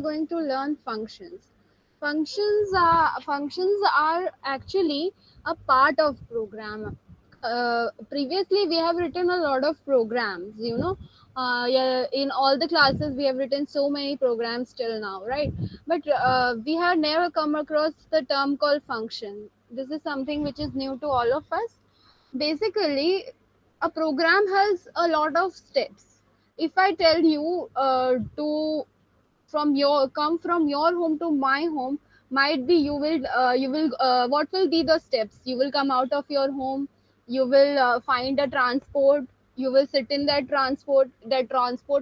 going to learn functions. Functions are actually a part of program. Previously, we have written a lot of programs. Yeah, in all the classes, we have written so many programs till now, right? But we have never come across the term called function. This is something which is new to all of us. Basically, a program has a lot of steps. If I tell you to from your come from your home to my home, might be you will what will be the steps? You will come out of your home, you will find a transport, you will sit in that transport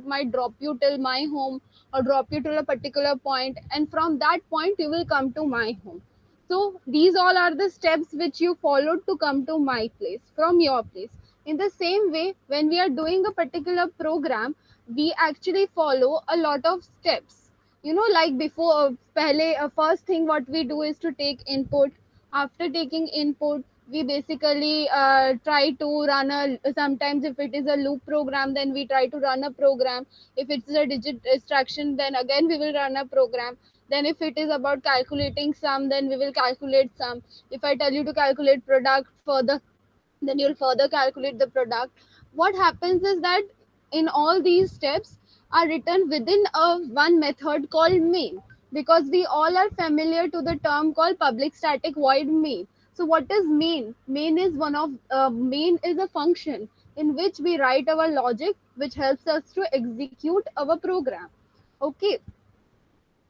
might drop you till my home or drop you to a particular point, and from that point you will come to my home. So these all are the steps which you followed to come to my place from your place. In the same way, when we are doing a particular program, we actually follow a lot of steps. Like before, first thing what we do is to take input. After taking input, we basically try to run a sometimes if it is a loop program, then we try to run a program. If it's a digit extraction, then again we will run a program. Then if it is about calculating sum, then we will calculate sum. If I tell you to calculate product further, then you'll further calculate the product. What happens is that in all these steps are written within a one method called main, because we all are familiar to the term called public static void main. So what is main? Main is a function in which we write our logic, which helps us to execute our program. Okay,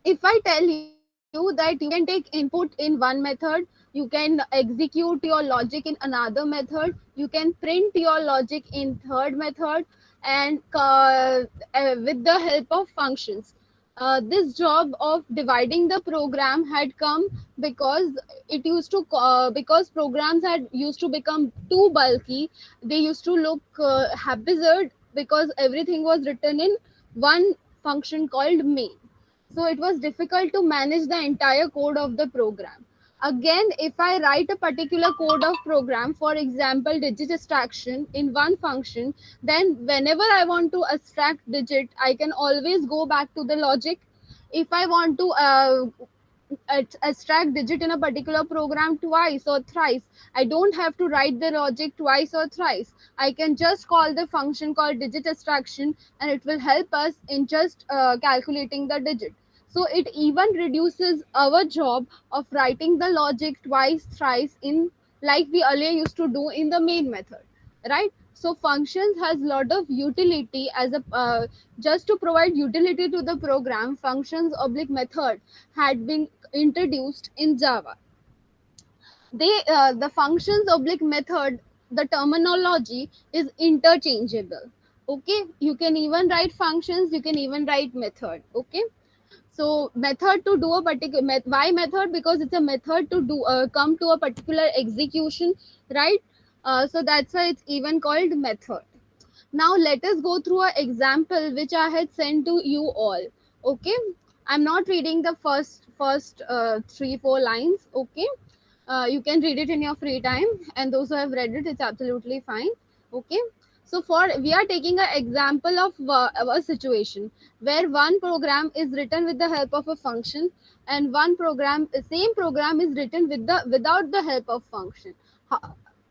if I tell you that you can take input in one method, you can execute your logic in another method, you can print your logic in third method, and with the help of functions. This job of dividing the program had come because because programs had used to become too bulky. They used to look haphazard because everything was written in one function called main. So it was difficult to manage the entire code of the program. Again, if I write a particular code of program, for example digit extraction in one function, then whenever I want to extract digit, I can always go back to the logic. If I want to extract digit in a particular program twice or thrice, I don't have to write the logic twice or thrice. I can just call the function called digit extraction, and it will help us in just calculating the digit. So it even reduces our job of writing the logic twice thrice in, like we earlier used to do in the main method, right? So functions has lot of utility as a just to provide utility to the program. Functions oblique method had been introduced in Java. The functions oblique method, the terminology is interchangeable. Okay, you can even write functions, you can even write method. Okay, so method to do a particular why method? Because it's a method to do come to a particular execution, right? So that's why it's even called method. Now let us go through an example which I had sent to you all. Okay, I'm not reading the first 3 4 lines. Okay, you can read it in your free time, and those who have read it, it's absolutely fine. Okay, so for we are taking an example of a situation where one program is written with the help of a function, and one program same program is written without the help of function.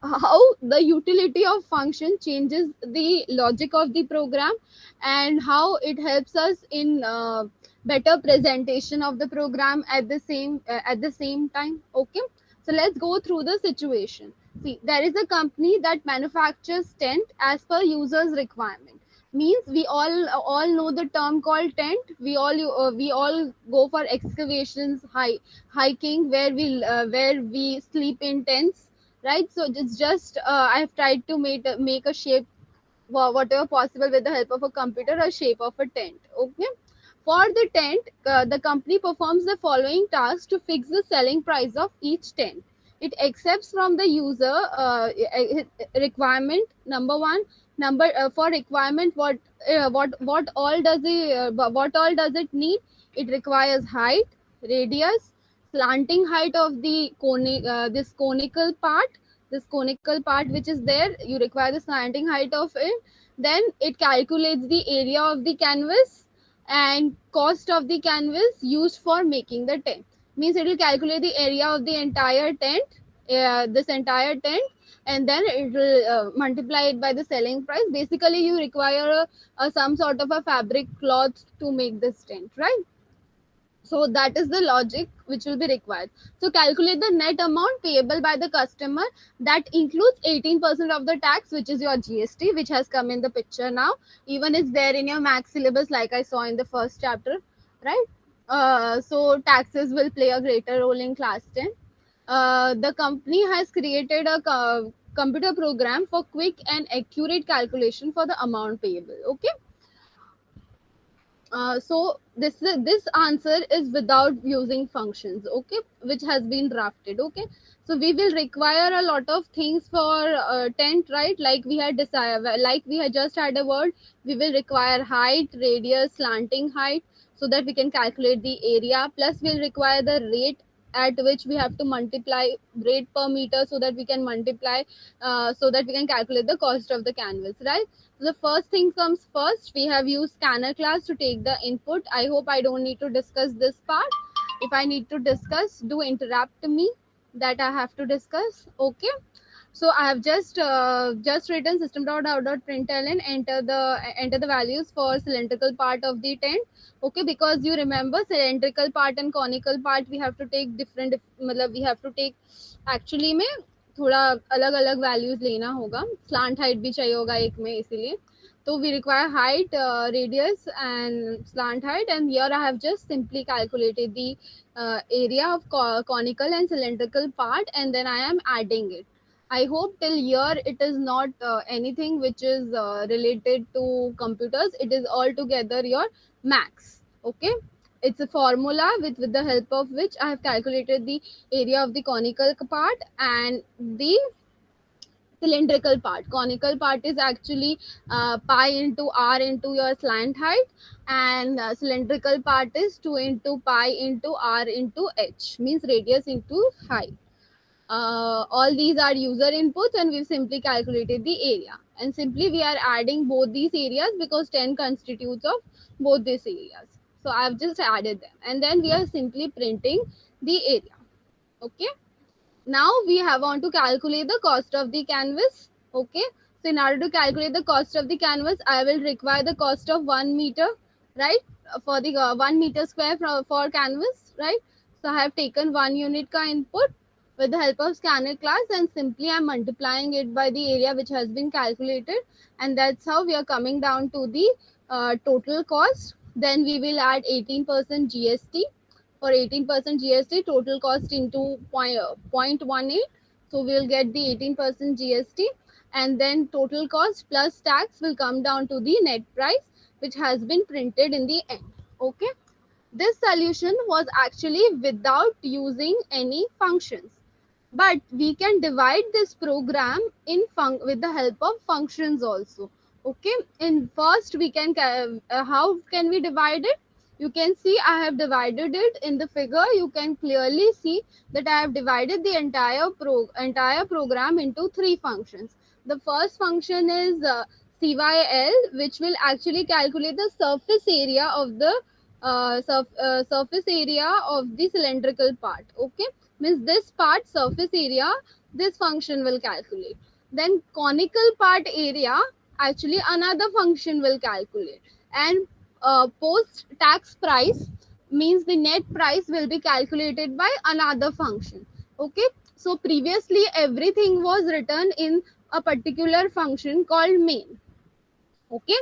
How the utility of function changes the logic of the program, and how it helps us in better presentation of the program at the same time. Okay, so let's go through the situation. See, there is a company that manufactures tent as per users requirement. Means we all know the term called tent. We all go for excavations, hiking, where we sleep in tents, right? So it's just I've tried to make a shape, whatever possible, with the help of a computer, a shape of a tent. Okay, for the tent, the company performs the following tasks to fix the selling price of each tent. It accepts from the user requirement. Number one, number for requirement, what all does it need? It requires height, radius, slanting height of the this conical part which is there. You require the slanting height of it. Then it calculates the area of the canvas. and cost of the canvas used for making the tent. Means it will calculate the area of the entire tent, this entire tent, and then it will multiply it by the selling price. Basically, you require some sort of a fabric cloth to make this tent, right? So that is the logic which will be required. So calculate the net amount payable by the customer. That includes 18% of the tax, which is your GST, which has come in the picture now. Even it's there in your max syllabus, like I saw in the first chapter, right? So taxes will play a greater role in class 10. The company has created a computer program for quick and accurate calculation for the amount payable. Okay. So this answer is without using functions, okay, which has been drafted, okay. So we will require a lot of things for tent, right? Like we had decided, like we had just had a word. We will require height, radius, slanting height, so that we can calculate the area. Plus we'll require the rate at which we have to multiply, rate per meter, so that we can multiply, so that we can calculate the cost of the canvas, right? So the first thing comes first. We have used scanner class to take the input. I hope I don't need to discuss this part. If I need to discuss, do interrupt me that I have to discuss. Okay. So I have just written system.out.println, enter the values for cylindrical part of the tent. Okay, because you remember cylindrical part and conical part we have to take different, मतलब we have to take actually में थोड़ा अलग अलग values लेना होगा. Slant height भी चाहिए होगा एक में, इसीलिए तो we require height, radius and slant height, and here I have just simply calculated the area of conical and cylindrical part, and then I am adding it. I hope till here it is not anything which is related to computers. It is altogether your max. Okay. It's a formula with the help of which I have calculated the area of the conical part and the cylindrical part. Conical part is actually pi into r into your slant height, and cylindrical part is 2 into pi into r into h, means radius into height. All these are user inputs, and we've simply calculated the area, and simply we are adding both these areas because 10 constitutes of both these areas. So I've just added them, and then we are simply printing the area. Okay. Now we have on to calculate the cost of the canvas. Okay. So in order to calculate the cost of the canvas, I will require the cost of 1 meter, right? For the 1 meter square for canvas, right? So I have taken 1 unit ka input with the help of scanner class, and simply I'm multiplying it by the area which has been calculated, and that's how we are coming down to the total cost. Then we will add 18% GST. For 18% GST, total cost into 0.18. So we will get the 18% GST, and then total cost plus tax will come down to the net price, which has been printed in the end. Okay. This solution was actually without using any functions, but we can divide this program in with the help of functions also. Okay. In first we can how can we divide it? You can see I have divided it in the figure. You can clearly see that I have divided the entire program into three functions. The first function is CYL, which will actually calculate the surface area of the surface area of the cylindrical part. Okay. Means this part surface area, this function will calculate. Then conical part area, actually another function will calculate. And post tax price, means the net price will be calculated by another function. Okay. So previously everything was written in a particular function called main. Okay.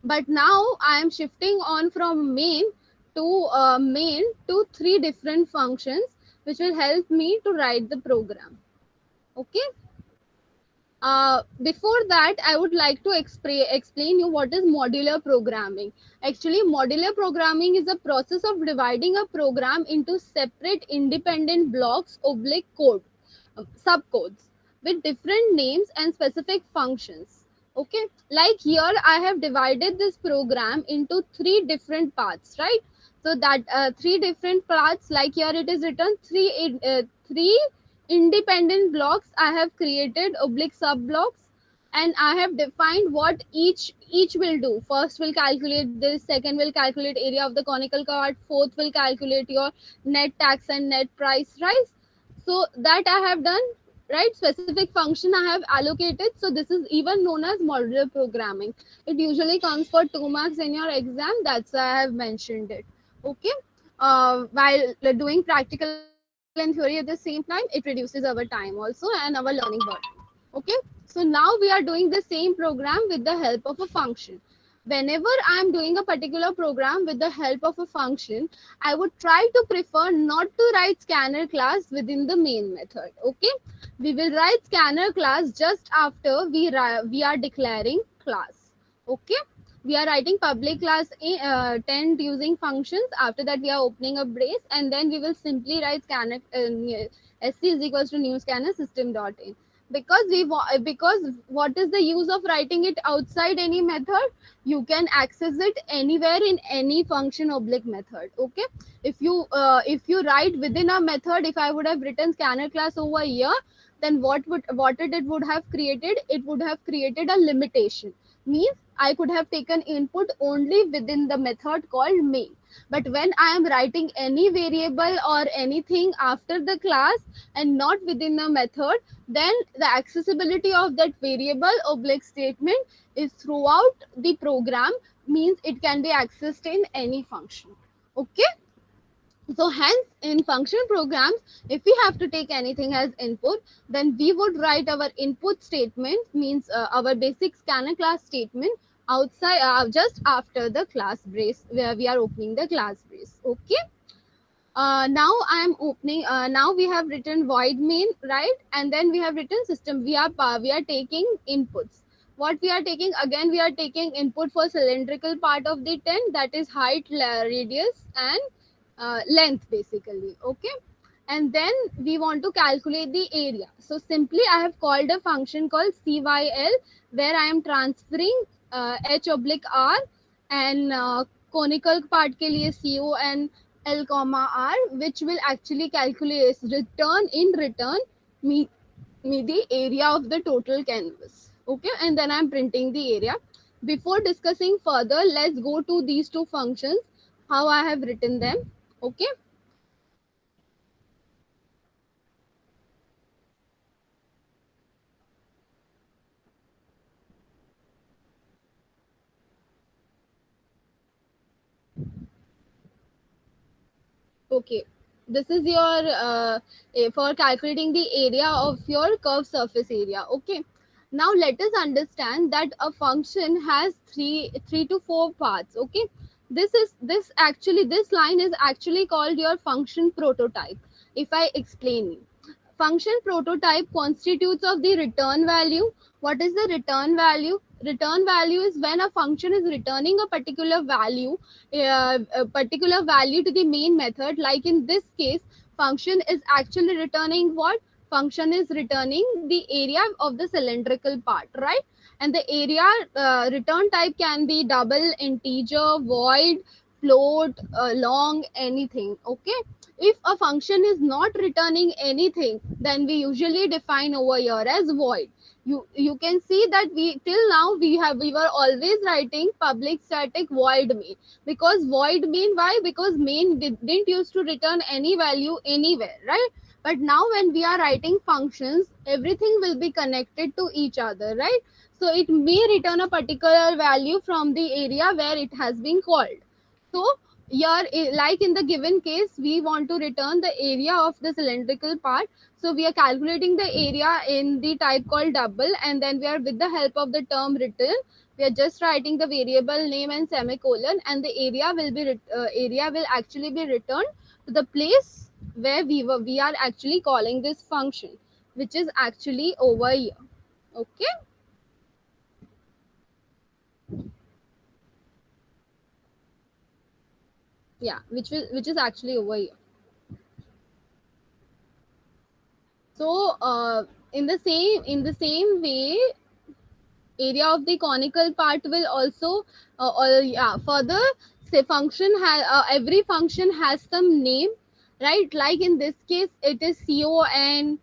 But now I am shifting on from main to three different functions, which will help me to write the program. Okay. Before that, I would like to explain you what is modular programming. Actually, modular programming is a process of dividing a program into separate independent blocks oblique code, subcodes with different names and specific functions. Okay, like here I have divided this program into three different parts, right? So that three different parts, like here it is written three independent blocks I have created, oblique sub blocks. and I have defined what each will do. First will calculate this, second will calculate area of the conical part, fourth will calculate your net tax and net price rise. So that I have done, right? Specific function I have allocated. So this is even known as modular programming. It usually comes for 2 marks in your exam. That's why I have mentioned it. Okay. While doing practical and theory at the same time, it reduces our time also and our learning burden. Okay. So now we are doing the same program with the help of a function. Whenever I am doing a particular program with the help of a function, I would try to prefer not to write scanner class within the main method. Okay. We will write scanner class just after we are declaring class. Okay. We are writing public class tent using functions. After that, we are opening a brace, and then we will simply write scanner sc is equals to new scanner system dot in. Because what is the use of writing it outside any method? You can access it anywhere in any function oblique method. Okay. If you write within a method, if I would have written scanner class over here, then what it would have created? It would have created a limitation. Means I could have taken input only within the method called main. But when I am writing any variable or anything after the class and not within the method, then the accessibility of that variable oblique statement is throughout the program. Means it can be accessed in any function. Okay. So hence in function programs, if we have to take anything as input, then we would write our input statement, means our basic scanner class statement outside, just after the class brace, where we are opening the class brace. Okay. Now I am opening, now we have written void main, right? And then we have written system. We are taking inputs. What we are taking? Again, we are taking input for cylindrical part of the tent, that is height, radius, and length basically. Okay. And then we want to calculate the area. So simply I have called a function called cyl, where I am transferring h oblique r, and conical part ke liye co and l comma r, which will actually calculate return me me the area of the total canvas. Okay. And then I'm printing the area. Before discussing further, let's go to these two functions, how I have written them. Okay. Okay. This is your for calculating the area of your curved surface area. Okay. Now let us understand that a function has three to four parts. Okay. This line is actually called your function prototype. If I explain you, function prototype constitutes of the return value. What is the return value? Return value is when a function is returning a particular value to the main method. Like in this case, function is actually returning what? Function is returning the area of the cylindrical part, right? And the area return type can be double, integer, void, float, long, anything. Okay. If a function is not returning anything, then we usually define over here as void. You can see that we till now we were always writing public static void main, because void main, why? Because main didn't used to return any value anywhere, right? But now when we are writing functions, everything will be connected to each other, right? So it may return a particular value from the area where it has been called. So here, like in the given case, we want to return the area of the cylindrical part. So we are calculating the area in the type called double, and then we are, with the help of the term return, we are just writing the variable name and semicolon, and the area will actually be returned to the place where we are actually calling this function, which is actually over here. Okay. Yeah, which is actually over here. So in the same way, area of the conical part will also or yeah, further say function has every function has some name, right? Like in this case, it is con,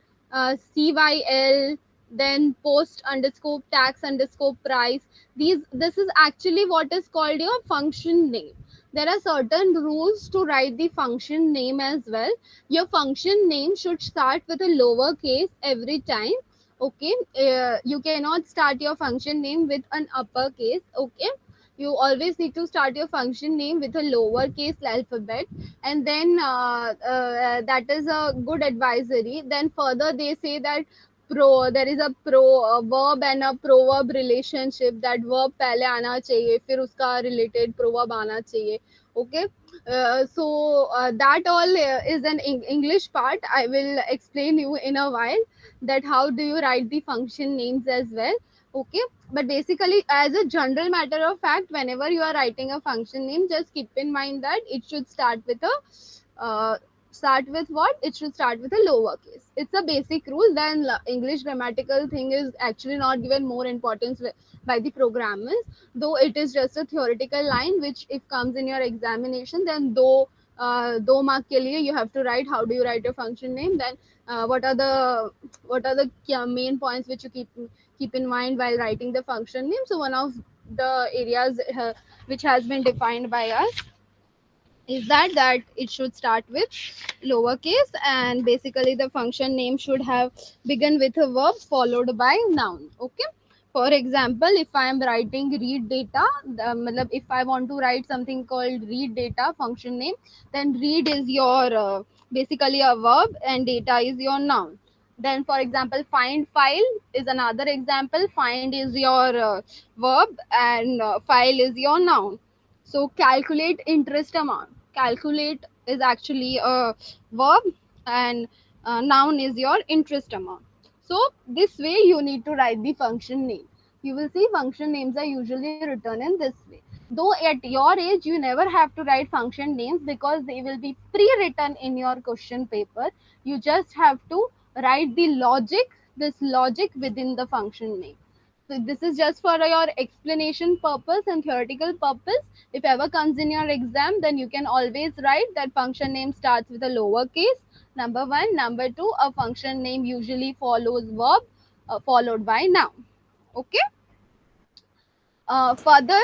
cyl, then post underscore tax underscore price. This is actually what is called your function name. There are certain rules to write the function name as well. Your function name should start with a lowercase every time. Okay, you cannot start your function name with an uppercase. Okay, you always need to start your function name with a lowercase alphabet, and then that is a good advisory. Then further they say that there is a verb and a proverb relationship, that verb पहले आना चाहिए फिर उसका related proverb आना चाहिए. Okay, that all is an English part. I will explain you in a while that how do you write the function names as well. Okay, but basically as a general matter of fact, whenever you are writing a function name, just keep in mind that it should start with a start with what? It should start with a lowercase. It's a basic rule. Then English grammatical thing is actually not given more importance by the programmers, though it is just a theoretical line which if comes in your examination, then दो mark के लिए you have to write how do you write your function name. Then what are the main points which you keep in mind while writing the function name. So one of the areas which has been defined by us is that it should start with lowercase, and basically the function name should have begun with a verb followed by noun. Okay, for example, if I am writing read data, if I want to write something called read data function name, then read is your basically a verb and data is your noun. Then for example, find file is another example. Find is your verb and file is your noun. So calculate interest amount. Calculate is actually a verb, and noun is your interest amount. So this way you need to write the function name. You will see function names are usually written in this way. Though at your age you never have to write function names because they will be pre-written in your question paper. You just have to write this logic within the function name. So this is just for your explanation purpose and theoretical purpose. If ever comes in your exam, then you can always write that function name starts with a lowercase. Number one. Number two, a function name usually follows verb followed by noun. Okay. Further,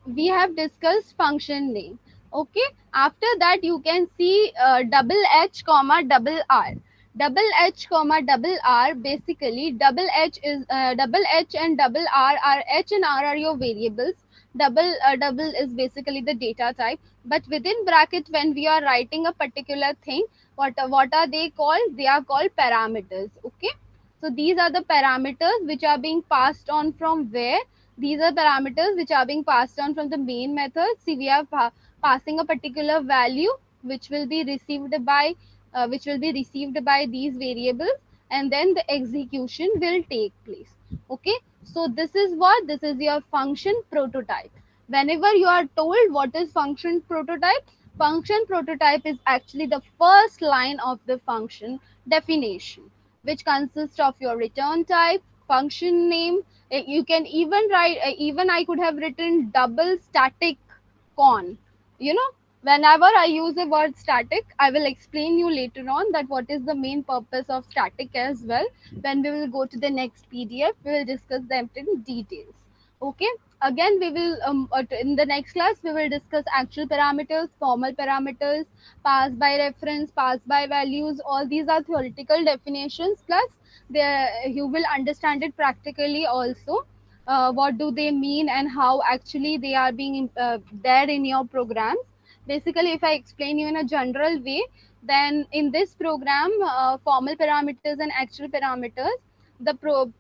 we have discussed function name. Okay. After that, you can see double H comma double R. Double H comma double R, basically double H and double R are H and R are your variables. Double is basically the data type, but within bracket when we are writing a particular thing, what are they called? They are called parameters. Okay, so these are the parameters which are being passed on from where? These are parameters which are being passed on from the main method. See, we are passing a particular value which will be received by these variables, and then the execution will take place. Okay, so this is your function prototype. Whenever you are told what is function prototype is actually the first line of the function definition, which consists of your return type, function name. You can even write, even I could have written double static con. You know, whenever I use the word static, I will explain you later on that what is the main purpose of static as well. When we will go to the next PDF, we will discuss them in details. Okay. Again, we will in the next class we will discuss actual parameters, formal parameters, pass by reference, pass by values. All these are theoretical definitions. Plus, you will understand it practically also. What do they mean and how actually they are being there in your programs. Basically, if I explain you in a general way, then in this program, formal parameters and actual parameters, the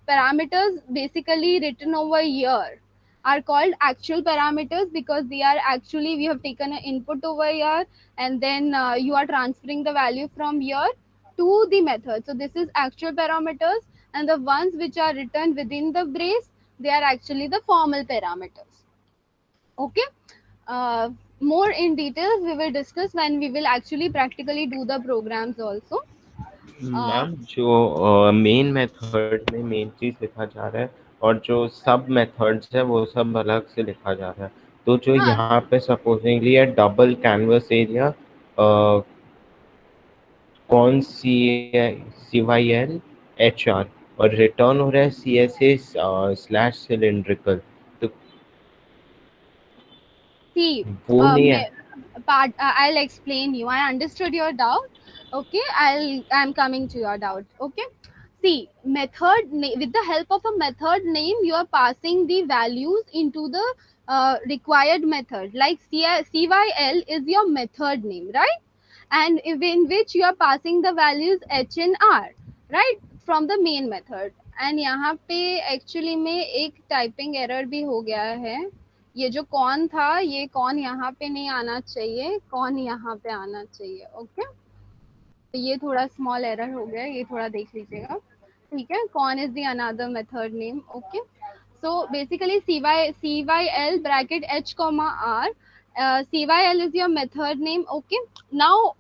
parameters basically written over here are called actual parameters because they are actually, we have taken an input over here, and then you are transferring the value from here to the method. So this is actual parameters, and the ones which are written within the brace, they are actually the formal parameters. Okay. uh, More in details we will discuss when we will actually practically do the programs also. uh, ma'am जो main method में main चीज लिखा जा रहा है और जो सब मेथड्स है वो सब अलग से लिखा जा रहा है, तो जो हाँ, यहाँ पे सपोजिंगली है डबल कैनवस एरिया कौन सी है, CYL HR और रिटर्न हो रहा है CSA स्लैश सिलेंड्रिकल, तो See, वो नहीं है। I'll explain you. I understood your doubt. Okay, I'm coming to your doubt. Okay. See, with the help of a method name, you are passing the values into the required method. Like CYL is your method name, right? And in which you are passing the values H and R, right, from the main method. And यहाँ पे actually में एक typing error भी हो गया है. ये जो कौन था, ये कौन यहाँ पे नहीं आना चाहिए, कौन यहाँ पे आना चाहिए. ओके, तो ये थोड़ा स्मॉल एरर हो गया, ये थोड़ा देख लीजिएगा. ठीक है, कौन is the another method name. Okay, so basically cyl bracket h comma r, cyl is your method name. Okay, now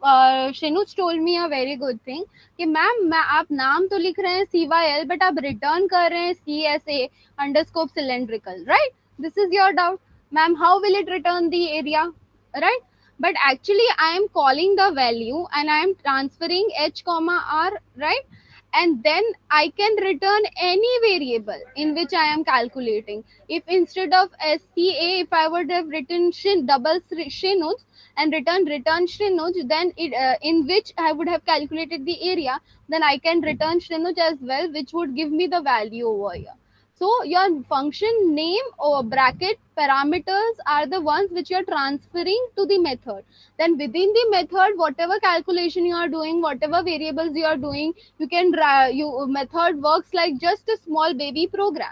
Shinuj told me a very good thing कि मैम आप नाम तो लिख रहे हैं cyl बट आप रिटर्न कर रहे हैं CSA underscore cylindrical, right? This is your doubt, ma'am. How will it return the area, right? But actually I am calling the value and I am transferring h comma r, right? And then I can return any variable in which I am calculating. If instead of SCA, if I would have written double Shinuj and return Shinuj, then in which I would have calculated the area, then I can return Shinuj as well, which would give me the value over here. So your function name or bracket parameters are the ones which you are transferring to the method. Then within the method, whatever calculation you are doing, whatever variables you are doing, you can method works like just a small baby program.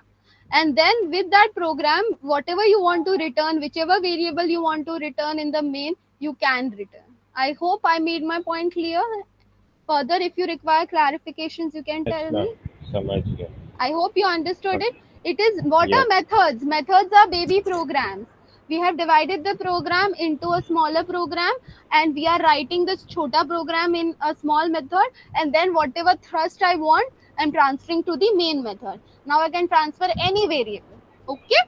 And then with that program, whatever you want to return, whichever variable you want to return in the main, you can return. I hope I made my point clear. Further, if you require clarifications, you can tell me. समझ गया. I hope you understood it. It is what Yes. are methods? Methods are baby programs. We have divided the program into a smaller program and we are writing this chota program in a small method, and then whatever thrust I want, I'm transferring to the main method. Now I can transfer any variable. Okay.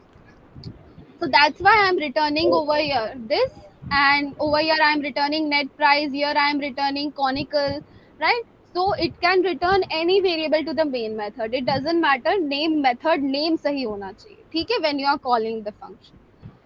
So that's why I'm returning over here this, and over here I'm returning net price, here I'm returning conical, right? So it can return any variable to the main method. It doesn't matter, name method name sahi hona chahiye, theek hai, when you are calling the function.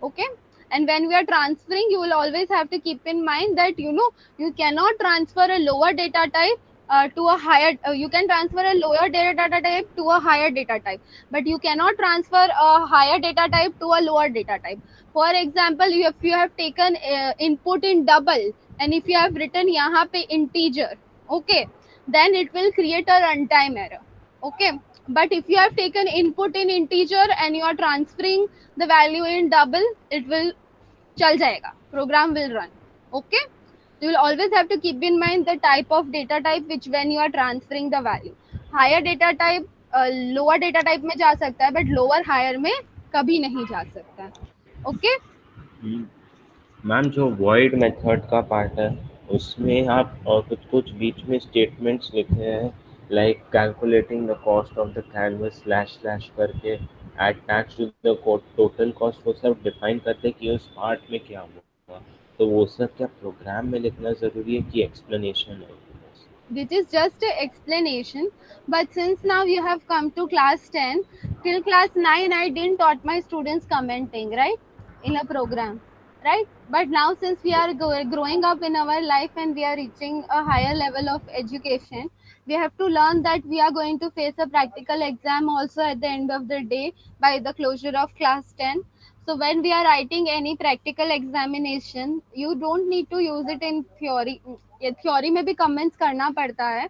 Okay, and when we are transferring, you will always have to keep in mind that you cannot transfer a lower data type to a higher, you can transfer a lower data type to a higher data type, but you cannot transfer a higher data type to a lower data type. For example, if you have taken input in double and if you have written yahan pe integer, okay, then it will create a runtime error. Okay, but if you have taken input in integer and you are transferring the value in double, it will chal jayega, program will run. Okay, you will always have to keep in mind the type of data type which when you are transferring the value. Higher data type lower data type में जा सकता है, but lower higher में कभी नहीं जा सकता है. Okay, मैम जो void मेथड का पार्ट है उसमें आप कुछ कुछ बीच में स्टेटमेंट्स लिखे हैं, like calculating the cost of the canvas slash slash करके attach to the total cost, वो सब डिफाइन करते हैं कि उस पार्ट में क्या हुआ, तो वो सब क्या प्रोग्राम में लिखना ज़रूरी है कि एक्सप्लेनेशन है? which is just an explanation. But since now you have come to class 10, till class 9 I didn't taught my students commenting, right, in a program, right? But now since we are growing up in our life and we are reaching a higher level of education, we have to learn that we are going to face a practical exam also at the end of the day by the closure of class 10. So when we are writing any practical examination, you don't need to use it in theory. ये theory में भी comments करना पड़ता है.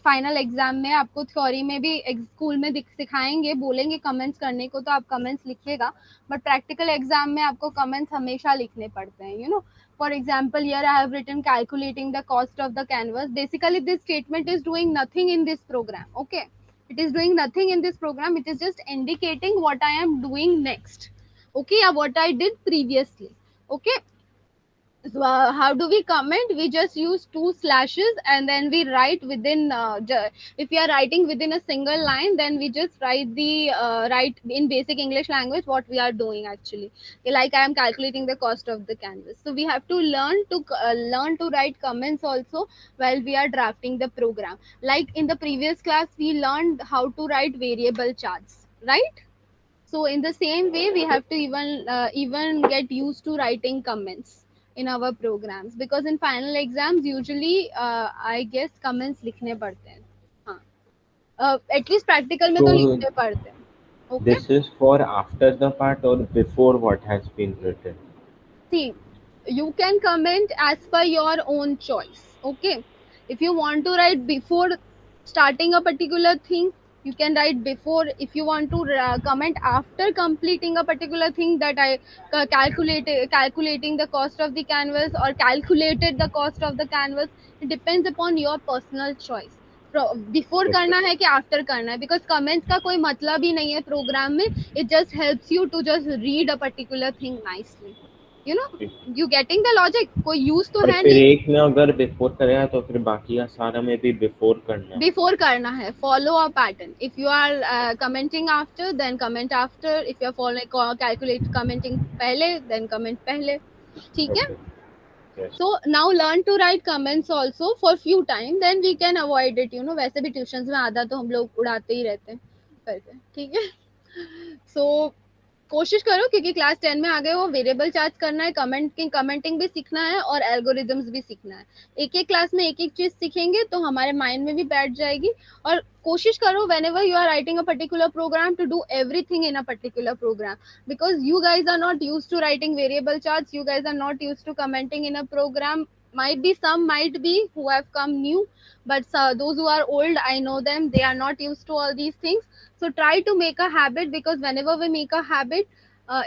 Final exam में आपको theory में भी स्कूल में सिखाएंगे, बोलेंगे कमेंट्स करने को, तो आप कमेंट्स लिखिएगा. बट प्रैक्टिकल एग्जाम में आपको कमेंट्स हमेशा लिखने पड़ते हैं. For example, here I have written calculating the cost of the canvas. Basically this statement is doing nothing in this program. Okay, it is doing nothing in this program, it is just indicating what I am doing next. Okay, or what I did previously. Okay, So how do we comment? We just use two slashes and then we write within. If we are writing within a single line, then we just write in basic English language what we are doing actually. Like I am calculating the cost of the canvas. So we have to learn to write comments also while we are drafting the program. Like in the previous class, we learned how to write variable charts, right? So in the same way, we have to even get used to writing comments in our programs, because in final exams usually I guess comments लिखने पड़ते हैं. हाँ, at least practical में तो So लिखने पड़ते हैं. Okay. this is for after the part or before what has been written? See, you can comment as per your own choice. Okay. If you want to write before starting a particular thing, you can write before. If you want to comment after completing a particular thing, that I calculating the cost of the canvas or calculated the cost of the canvas, it depends upon your personal choice. Before Okay. करना है कि after करना है, because comments का कोई मतलब ही नहीं है प्रोग्राम में. It just helps you to just read a particular thing nicely. You know, you getting the logic. कोई यूज तो और है फिर नहीं. एक में अगर बिफोर करेगा तो फिर बाकी का सारा में भी बिफोर करना है. बिफोर करना है. Follow a pattern. If you are commenting after, then comment after. If you are following calculate commenting पहले, देन कमेंट पहले. ठीक है. Okay. Yes. So now learn to write comments also for few time, then we can avoid it. You know, वैसे भी tuitions में आधा तो हम लोग उड़ाते ही रहते हैं करके. ठीक है. सो कोशिश करो, क्योंकि क्लास 10 में आ गए हो, वेरिएबल चार्ज करना है, कमेंटिंग भी सीखना है और एल्गोरिदम्स भी सीखना है. एक एक क्लास में एक एक चीज सीखेंगे तो हमारे माइंड में भी बैठ जाएगी. और कोशिश करो whenever you are writing a particular program to do everything in a particular program, because you guys are not used to writing variable charts, you guys are not used to commenting in a program. Might be some might be who have come new, but those who are old, I know them, they are not used to all these things. So try to make a habit, because whenever we make a habit,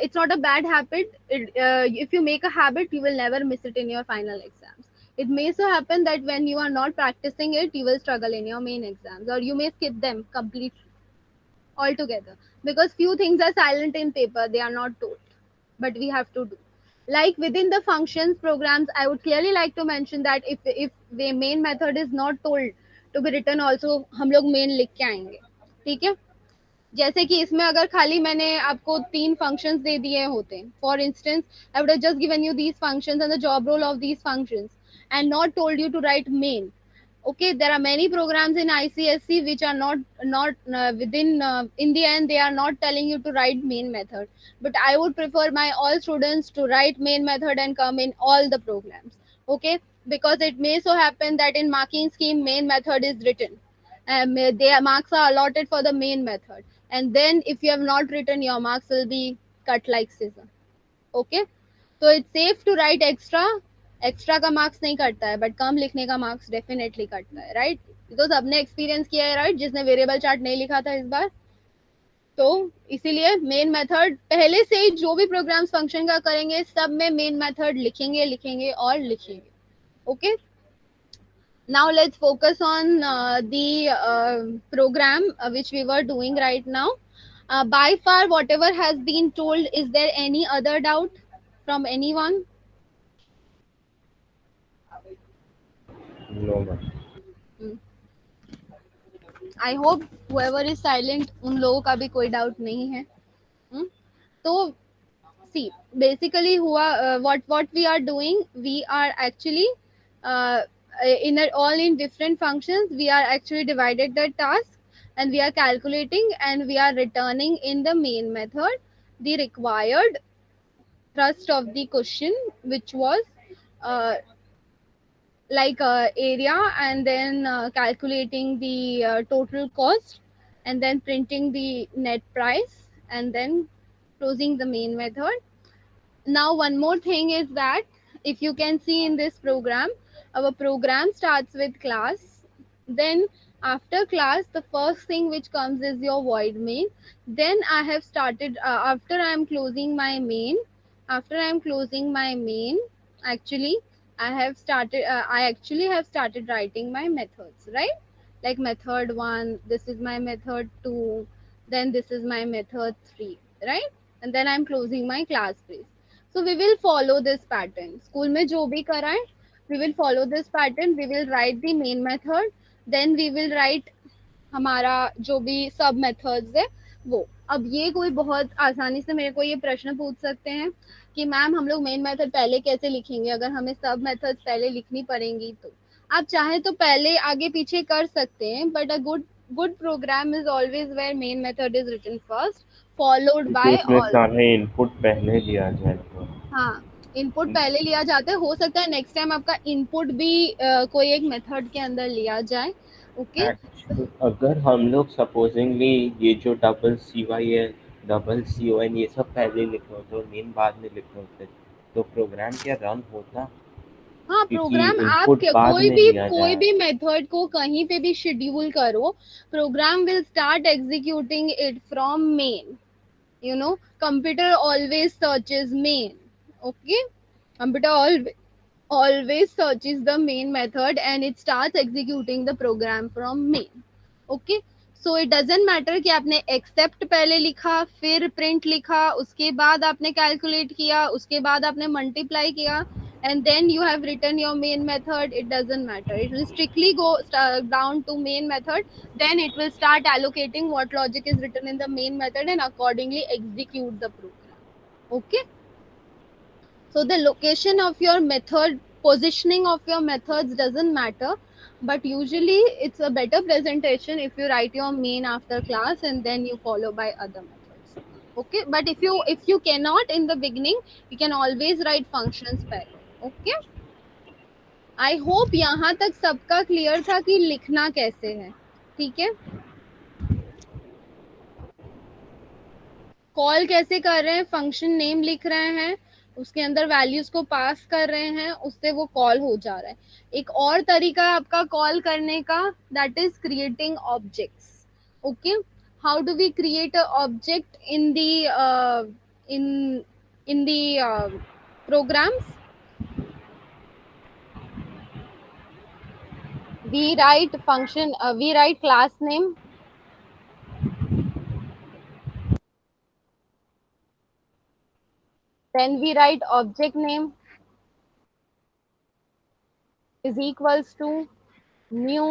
it's not a bad habit. If you make a habit, you will never miss it in your final exams. It may so happen that when you are not practicing it, you will struggle in your main exams, or you may skip them completely altogether, because few things are silent in paper, they are not told, but we have to do. Like within the functions programs, I would clearly like to mention that if the main method is not told to be written also, हम लोग main लिख के आएंगे. ठीक है. जैसे कि इसमें अगर खाली मैंने आपको 3 फंक्शंस दे दिए होते, for instance I would have just given you these functions and the job role of these functions and not told you to write main. Okay, there are many programs in ICSE which are not within in the end they are not telling you to write main method, but I would prefer my all students to write main method and come in all the programs. Okay, because it may so happen that in marking scheme main method is written, their marks are allotted for the main method, and then if you have not written, your marks will be cut like scissor. Okay, so it's safe to write extra. Extra का marks नहीं कटता है, but कम लिखने का marks definitely कटता है, right? तो सबने एक्सपीरियंस किया है, राइट? जिसने वेरिएबल चार्ट नहीं लिखा था इस बार. तो इसीलिए मेन मेथड पहले से ही जो भी प्रोग्राम्स फंक्शन का करेंगे सब में मेन मेथड लिखेंगे लिखेंगे और लिखेंगे. Okay. Now let's focus on the program which we were doing right now. By far whatever has been told, is there any other doubt from anyone? No, ma'am. I hope whoever is silent उन लोगों का भी कोई doubt नहीं है. तो see, basically what we are doing, we are actually uh, all in different functions, we are actually divided the task, and we are calculating and we are returning in the main method the required thrust of the question, which was uh, like area, and then calculating the total cost, and then printing the net price, and then closing the main method. Now one more thing is that, if you can see in this program, our program starts with class, then after class the first thing which comes is your void main. Then I have started after I am closing my main, actually I actually have started writing my methods, right? Like method 1, this is my method 2, then this is my method 3, right? And then I'm closing my class base. So we will follow this pattern. School में जो भी कराएं, we will follow this pattern. We will write the main method, then we will write हमारा जो भी सब methods है वो. अब ये कोई बहुत आसानी से मेरे को ये प्रश्न पूछ सकते हैं कि मैम हम लोग मेन मेथड पहले कैसे लिखेंगे, अगर हमें सब मेथड्स पहले लिखनी पड़ेंगी तो. आप चाहे तो पहले आगे पीछे कर सकते हैं, but a good program is always where main method is written first followed क्योंकि बाय उसमें ऑल. सारे इनपुट पहले लिया जाए तो हाँ, इनपुट पहले लिया जाता है. हो सकता है नेक्स्ट टाइम आपका इनपुट भी कोई एक मेथड के अंदर लिया जाए. ओके. एक्चुअली अगर हम लोग सपोजिंगली ये जो डबल सी वाई है, डबल सी ओ एन, ये सब पहले लिखे होते और मेन बाद में लिखे होते तो प्रोग्राम क्या रन होता? हाँ, क्योंकि प्रोग्राम आप इनपुट बाद में लिया कोई जाए. भी मेथड को कहीं पे भी शेड्यूल करो, program will start executing it from main. You know, computer always searches main. Okay, computer always searches the main method and it starts executing the program from main. Okay, so it doesn't matter कि आपने accept पहले लिखा, फिर print लिखा, उसके बाद आपने calculate किया, उसके बाद आपने multiply किया, and then you have written your main method. It doesn't matter, it will strictly go down to main method. Then it will start allocating what logic is written in the main method and accordingly execute the program. Okay, so the location of your method, positioning of your methods doesn't matter, but usually it's a better presentation if you write your main after class and then you follow by other methods. Okay, but if you cannot in the beginning, you can always write functions पहले. Okay, I hope यहाँ तक सबका clear था कि लिखना कैसे है. ठीक है, कॉल कैसे कर रहे हैं, फंक्शन नेम लिख रहे हैं, उसके अंदर वैल्यूज को पास कर रहे हैं, उससे वो कॉल हो जा रहा है. एक और तरीका है आपका कॉल करने का, that is creating objects. Okay, how do we create a object in the in the programs? We write function, we write class name, then we write object name is equals to new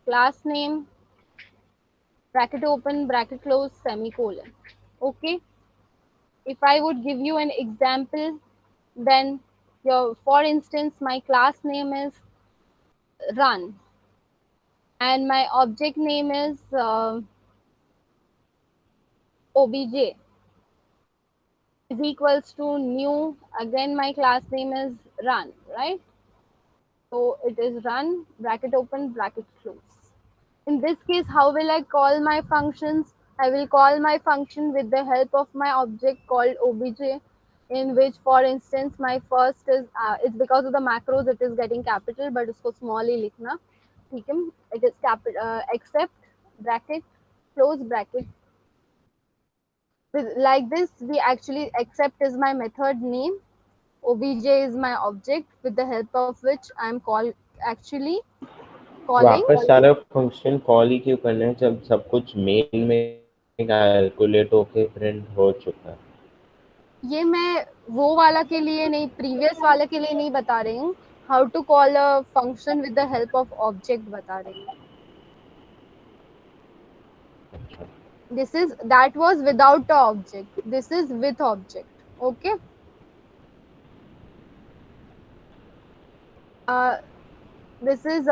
class name, bracket open, bracket close, semicolon. Okay, if I would give you an example, then for instance, my class name is run and my object name is obj is equals to new, again my class name is run, right? So it is run, bracket open, bracket close. In this case, how will I call my functions? I will call my function with the help of my object called obj, in which, for instance, my first is it's because of the macros it is getting capital, but usko small hi likhna. ठीक है, it is capital except bracket close bracket. Like this, we actually accept is my method name, obj is my object with the help of which I am actually calling. वापस सारा function call ही क्यों करना है जब सब कुछ main में calculate होके प्रिंट हो चुका है? ये मैं वो वाला के लिए नहीं, प्रीवियस वाले के लिए नहीं बता रही हूँ. How to call a function with the help of object बता रही हूँ. This is that was without a object, this is with object. Okay, this is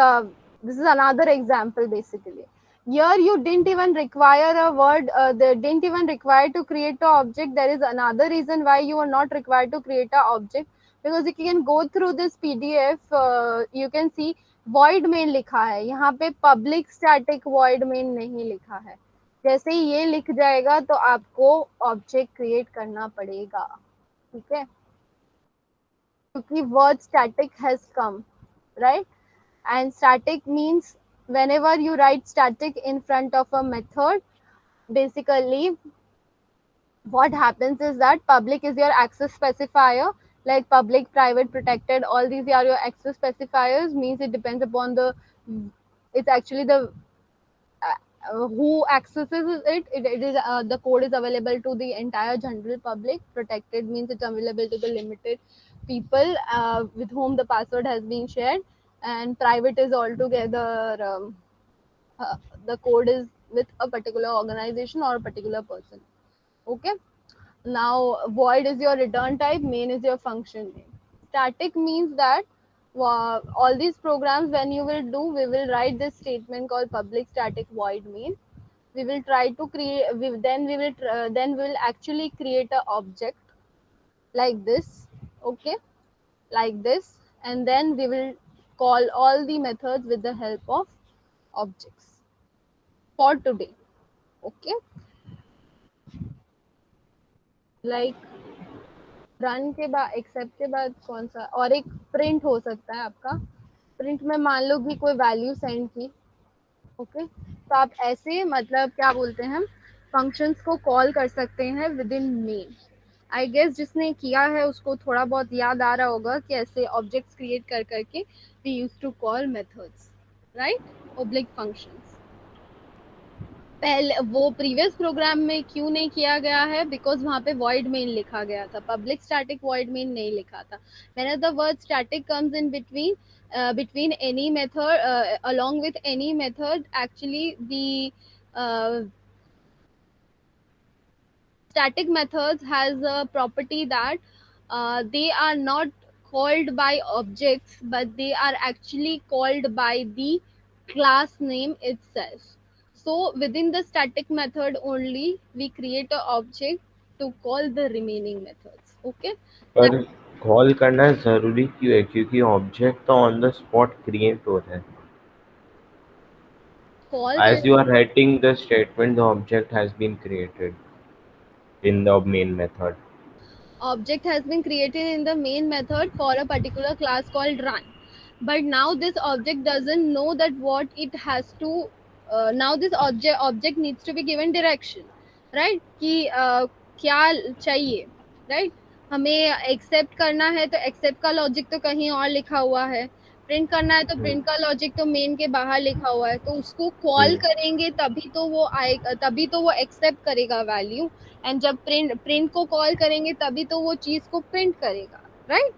another example. Basically, here you didn't even require a word, they didn't even require to create a object. There is another reason why you are not required to create a object, because you can go through this PDF, you can see void main लिखा है, यहाँ पे public static void main नहीं लिखा है. जैसे ही ये लिख जाएगा तो आपको ऑब्जेक्ट क्रिएट करना पड़ेगा. ठीक है, क्योंकि word static has come, right? And static means whenever you write static in front of a method, basically what happens is that public is your access specifier, like public, private, protected, all these are your access specifiers. Means it depends upon the, it's actually the who accesses it is the code is available to the entire general public. Protected means it's available to the limited people with whom the password has been shared, and private is altogether uh, the code is with a particular organization or a particular person. Okay. Now void is your return type, main is your function name. Static means that all these programs, when you will do, we will write this statement called public static void main. We will try to create, then we will actually create a object like this. Okay, like this, and then we will call all the methods with the help of objects for today. Okay, like run के बाद accept के बाद कौन सा और एक print हो सकता है आपका. प्रिंट में मान लो कि कोई वैल्यू सेंड की. ओके, तो आप ऐसे मतलब क्या बोलते हैं, फंक्शंस को कॉल कर सकते हैं within main. I guess जिसने किया है उसको थोड़ा बहुत याद आ रहा होगा कि ऐसे ऑब्जेक्ट्स क्रिएट कर करके we use to call methods, right, object functions. पहले वो प्रीवियस प्रोग्राम में क्यों नहीं किया गया है, बिकॉज वहाँ पे void main लिखा गया था, पब्लिक स्टैटिक void main नहीं लिखा था. Whenever the word static comes in between any method along with any method, actually the static methods has a property that they are not called by objects, but they are actually called by the class name itself. So within the static method only we create a object to call the remaining methods. Okay, पर call करना जरूरी क्यों है, क्योंकि object तो on the spot create हो रहा है. call As you are writing the statement, the object has been created in the main method. object has been created in the main method for a particular class called run, but now this object doesn't know that what it has to now this object needs to be given direction, right, कि क्या चाहिए, right. हमें accept करना है तो accept का logic तो कहीं और लिखा हुआ है, प्रिंट करना है तो प्रिंट का लॉजिक तो मेन के बाहर लिखा हुआ है, तो उसको कॉल करेंगे तभी तो वो आएगा, तभी तो वो एक्सेप्ट करेगा वैल्यू, एंड जब प्रिंट को कॉल करेंगे तभी तो वो चीज को प्रिंट करेगा, right.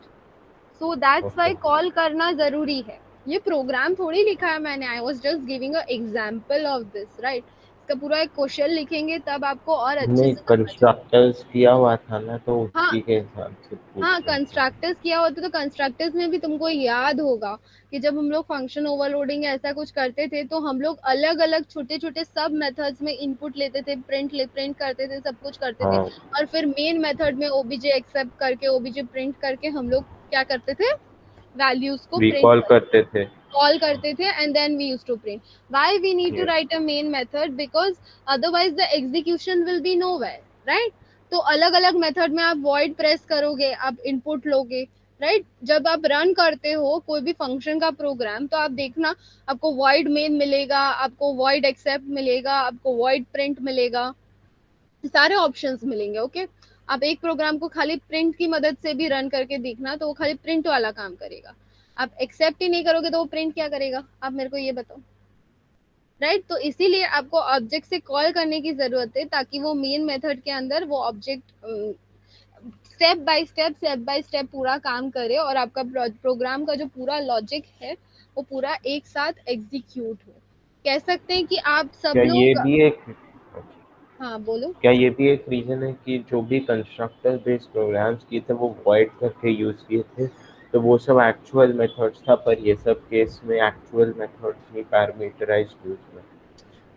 So that's why call करना जरूरी है. ये प्रोग्राम थोड़ी लिखा है मैंने, I was just giving a example of this, right. इसका पूरा एक क्वेश्चन लिखेंगे तब आपको और अच्छे हमने से कंस्ट्रक्टर्स किया हुआ था ना, तो हाँ उसी के हिसाब से पूछ हाँ, रहा था. कंस्ट्रक्टर्स किया होता तो कंस्ट्रक्टर्स में भी तुमको याद होगा कि जब हम लोग फंक्शन ओवरलोडिंग ऐसा कुछ करते थे तो हम लोग अलग अलग छोटे छोटे सब मेथड्स में इनपुट लेते थे, प्रिंट करते थे, सब कुछ करते थे, हाँ, और फिर मेन मेथड में ओबीजे एक्सेप्ट करके ओबीजे प्रिंट करके हम लोग क्या करते थे, वैल्यूज को रिकॉल करते थे. कॉल करते थे, and then we used to print. Why we need to Yes. Write a main method, because otherwise the execution will be nowhere, right. तो अलग अलग मेथड में आप void प्रेस करोगे, आप इनपुट लोगे, राइट. जब आप रन करते हो कोई भी फंक्शन का प्रोग्राम तो आप देखना आपको void main मिलेगा, आपको void accept मिलेगा, आपको void print मिलेगा, सारे ऑप्शंस मिलेंगे. ओके, आप एक प्रोग्राम को खाली प्रिंट की मदद से भी रन करके देखना तो वो खाली प्रिंट वाला काम करेगा. आप एक्सेप्ट ही नहीं करोगे तो वो प्रिंट क्या करेगा, आप मेरे को ये बताओ, राइट. तो इसीलिए आपको ऑब्जेक्ट से कॉल करने की जरूरत है ताकि वो मेन मेथड के अंदर वो ऑब्जेक्ट स्टेप बाय स्टेप पूरा काम करे और आपका प्रोग्राम का जो पूरा लॉजिक है वो पूरा एक साथ एग्जीक्यूट हो. कह सकते हैं कि आप सब क्या ये लोग, भी एक हाँ बोलो. क्या ये भी एक रीजन है कि जो भी कंस्ट्रक्टर बेस्ड प्रोग्राम्स किए थे वो वॉइड करके यूज किए थे, तो वो सब एक्चुअल मेथड्स था, पर ये सब केस में एक्चुअल मेथड्स नहीं, पैरामीटराइज्ड यूज में.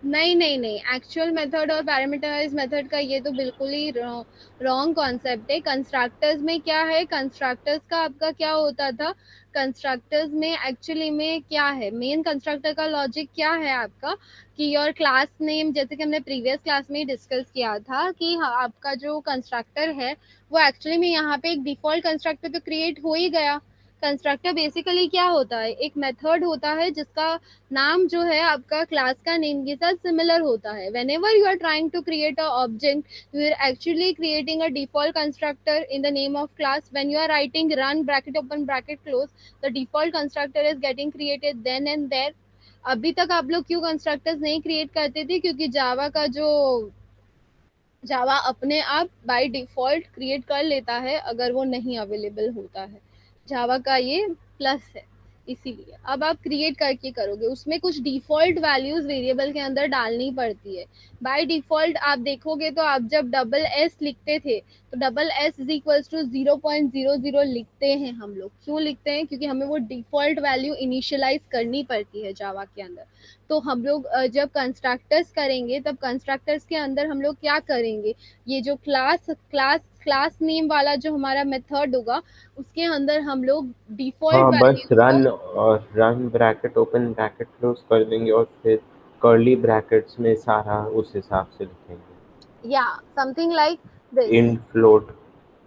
नहीं नहीं नहीं, एक्चुअल मेथड और पैरामीटराइज मेथड का ये तो बिल्कुल ही रॉन्ग कॉन्सेप्ट है. कंस्ट्रक्टर्स में क्या है, कंस्ट्रक्टर्स का आपका क्या होता था, कंस्ट्रक्टर्स में एक्चुअली में क्या है, मेन कंस्ट्रक्टर का लॉजिक क्या है आपका कि योर क्लास नेम, जैसे कि हमने प्रीवियस क्लास में ही डिस्कस किया था कि हाँ, आपका जो कंस्ट्रक्टर है वो एक्चुअली में यहाँ पे एक डिफॉल्ट कंस्ट्रक्टर तो क्रिएट हो ही गया. कंस्ट्रक्टर बेसिकली क्या होता है, एक मेथड होता है जिसका नाम जो है आपका क्लास का नेम के साथ सिमिलर होता है. whenever you are trying to create a object, you are actually creating a default constructor in the name of class. When you are writing run bracket open bracket close, the default constructor is getting created then and there. अभी तक आप लोग क्यों constructors नहीं create करते थे? क्योंकि जावा अपने आप बाय डिफॉल्ट क्रिएट कर लेता है अगर वो नहीं अवेलेबल होता है। जावा का ये प्लस है, इसीलिए अब आप क्रिएट करके करोगे, उसमें कुछ डिफॉल्ट वैल्यूज वेरिएबल के अंदर डालनी पड़ती है। बाय डिफॉल्ट आप देखोगे तो आप जब डबल एस लिखते थे तो double S is equals to 0.00 लिखते हैं हम लोग। क्यों लिखते हैं? क्योंकि हमें वो डिफॉल्ट वैल्यू इनिशियलाइज करनी पड़ती है जावा के अंदर। तो हम लोग जब कंस्ट्रक्टर्स करेंगे तब कंस्ट्रक्टर्स के अंदर हम लोग क्या करेंगे, ये जो क्लास नेम वाला जो हमारा मेथड होगा उसके अंदर हम लोग डिफॉल्ट हाँ, बस वैल्यूज को, रन और run bracket open bracket close कर देंगे और फिर कर्ली ब्रैकेट्स में सारा उस हिसाब से लिखेंगे। या something like this. In float.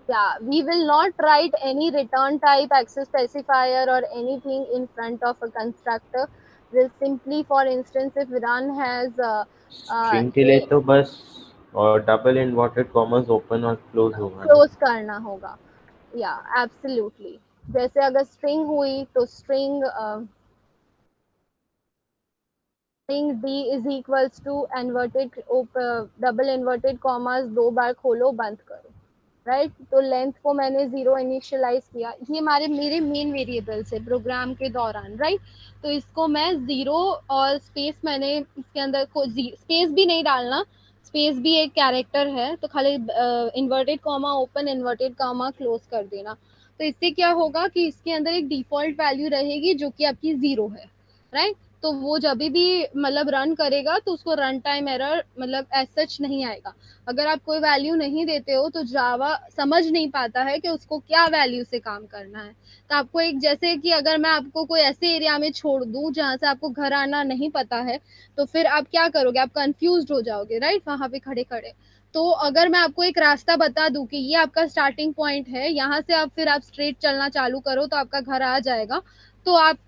Yeah, we will not write any return type, access specifier or anything in front of a constructor. We'll simply, for instance, if run has string के लिए a तो बस और double inverted commerce open और close होगा ना। Close करना होगा। या एब्सोल्युटली, जैसे अगर स्ट्रिंग हुई तो string D is equals to inverted double inverted commas 2 बार खोलो बंद करो, राइट? तो लेंथ को मैंने 0 इनिशियलाइज किया, ये हमारे मेरे मेन वेरिएबल्स है प्रोग्राम के दौरान, राइट? तो इसको मैं 0 और स्पेस, मैंने इसके अंदर को स्पेस भी नहीं डालना, स्पेस भी एक कैरेक्टर है, तो खाली inverted comma open inverted comma close कर देना। तो इससे क्या होगा कि इसके अंदर एक डिफॉल्ट वैल्यू रहेगी जो कि आपकी 0 है, राइट? तो वो जब भी मतलब रन करेगा तो उसको रन टाइम एरर मतलब एज सच नहीं आएगा। अगर आप कोई वैल्यू नहीं देते हो तो जावा समझ नहीं पाता है कि उसको क्या वैल्यू से काम करना है। तो आपको एक, जैसे कि अगर मैं आपको कोई ऐसे एरिया में छोड़ दूं जहां से आपको घर आना नहीं पता है, तो फिर आप क्या करोगे? आप कंफ्यूज हो जाओगे, राइट? वहां पे खड़े खड़े। तो अगर मैं आपको एक रास्ता बता दूं कि ये आपका स्टार्टिंग पॉइंट है, यहाँ से आप फिर आप स्ट्रेट चलना चालू करो तो आपका घर आ जाएगा, तो आप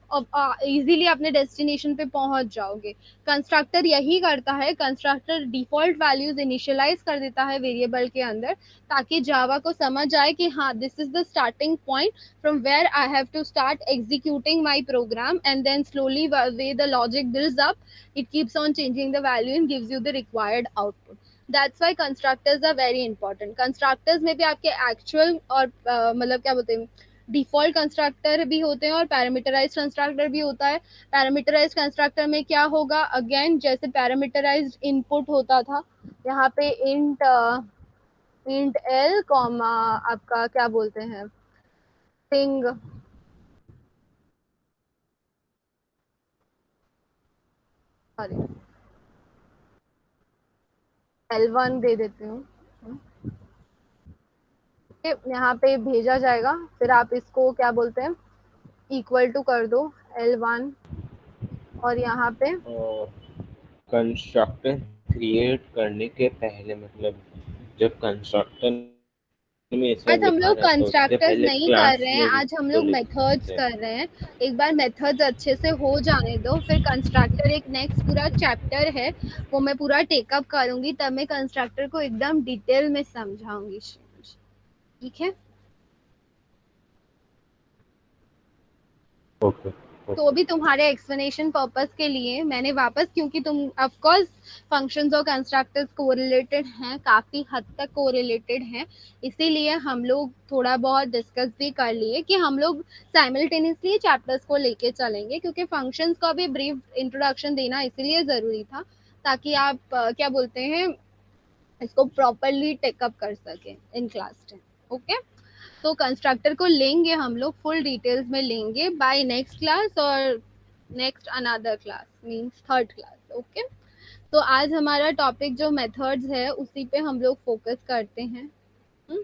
इजीली अपने डेस्टिनेशन पे पहुंच जाओगे। कंस्ट्रक्टर यही करता है, कंस्ट्रक्टर डिफॉल्ट वैल्यूज इनिशियलाइज कर देता है वेरिएबल के अंदर, ताकि जावा को समझ आए कि हाँ, this is the starting point from where I have to start executing my program, and then slowly way the logic builds up, it keeps on changing the value and gives you the required output. That's why constructors are very important. Constructors में भी आपके actual और मतलब क्या बोलते हैं, default constructor भी होते हैं और पैरामीटराइज्ड कंस्ट्रक्टर भी होता है। पैरामीटराइज्ड कंस्ट्रक्टर में क्या होगा, अगेन जैसे पैरामीटराइज्ड इनपुट होता था, यहाँ पे इंट एल कॉमा आपका क्या बोलते हैं, स्ट्रिंग, सॉरी L1 दे देती हूँ, यहाँ पे भेजा जाएगा, फिर आप इसको क्या बोलते हैं, इक्वल टू कर दो L1, और यहाँ पे कंस्ट्रक्टर क्रिएट करने के पहले मतलब जब कंस्ट्रक्टर में ये आज सब हम लिखा लोग रहता है उससे कंस्ट्रक्टर्स पहले नहीं कर क्लास रहे हैं, नेम आज हम तो लोग मेथड्स लिखते हैं। कर रहे हैं। एक बार मेथड्स अच्छे से हो जाने दो, फिर कंस्ट्रक्टर एक नेक्स्ट पूरा चैप्टर है, वो मैं पूरा टेकअप करूंगी, तब मैं कंस्ट्रक्टर को एकदम डिटेल में समझाऊंगी। ठीक है? ओके तो ओके। अभी तुम्हारे एक्सप्लेनेशन पर्पस के लिए मैंने वापस, क्योंकि तुम ऑफ कोर्स फंक्शंस और कंस्ट्रक्टर्स कोरिलेटेड हैं, काफ़ी हद तक कोरिलेटेड हैं, इसीलिए हम लोग थोड़ा बहुत डिस्कस भी कर लिए कि हम लोग साइमल्टेनियसली चैप्टर्स को लेके चलेंगे, क्योंकि फंक्शंस का भी ब्रीफ इंट्रोडक्शन देना इसीलिए ज़रूरी था ताकि आप क्या बोलते हैं, इसको प्रॉपरली टेकअप कर सकें इन क्लास 10। ओके? तो कंस्ट्रक्टर को लेंगे हम लोग, फुल डिटेल्स में लेंगे बाय नेक्स्ट क्लास, और next another class means third class. Okay? तो आज हमारा टॉपिक जो मेथड्स है उसी पे हम लोग फोकस करते हैं। हुँ?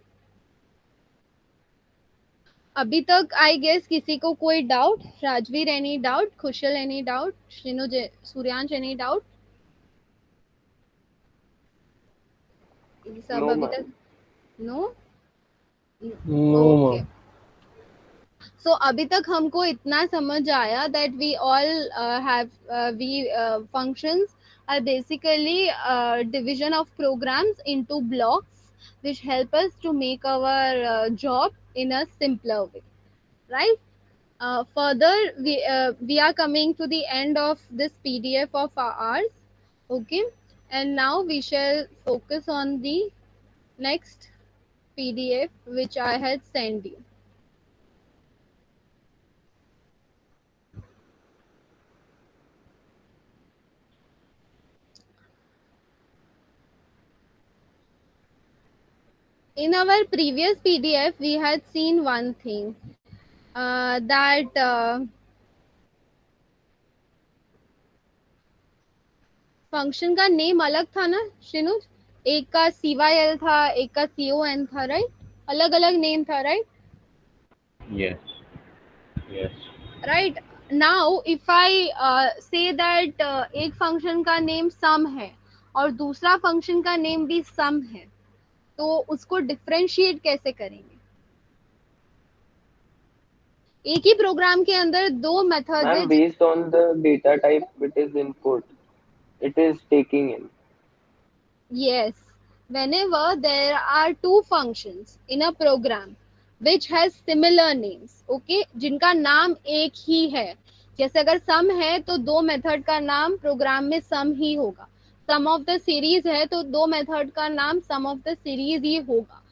अभी तक आई गेस किसी को कोई doubt? Rajveer any doubt? Khushal any doubt? Suryansh any doubt? सब नो अभी मैम। तक no? No okay. Ma'am. So अभी तक हमको इतना समझ आया that we all have we functions are basically division of programs into blocks which help us to make our job in a simpler way, right? Further, we are coming to the end of this PDF of ours. Okay, and now we shall focus on the next PDF which I had sent you. In our previous PDF, we had seen one thing, that function का name अलग था ना शिनुज, एक का CYL था, एक का CON था, राइट? अलग अलग नेम था, right? Yes, yes. Right. Now if I say that एक फंक्शन का नेम सम है और दूसरा फंक्शन का नेम भी सम है, तो उसको डिफरेंशिएट कैसे करेंगे? एक ही प्रोग्राम के अंदर दो मेथड्स है. Ma'am, based on the data type it is input, it is taking in. Yes, whenever there are two functions in a program which has similar names, okay, जिनका नाम एक ही है, जैसे अगर सम है तो दो मेथड का नाम प्रोग्राम में सम ही होगा, सम ऑफ द सीरीज है तो दो मेथड का नाम सम ऑफ द सीरीज ही होगा.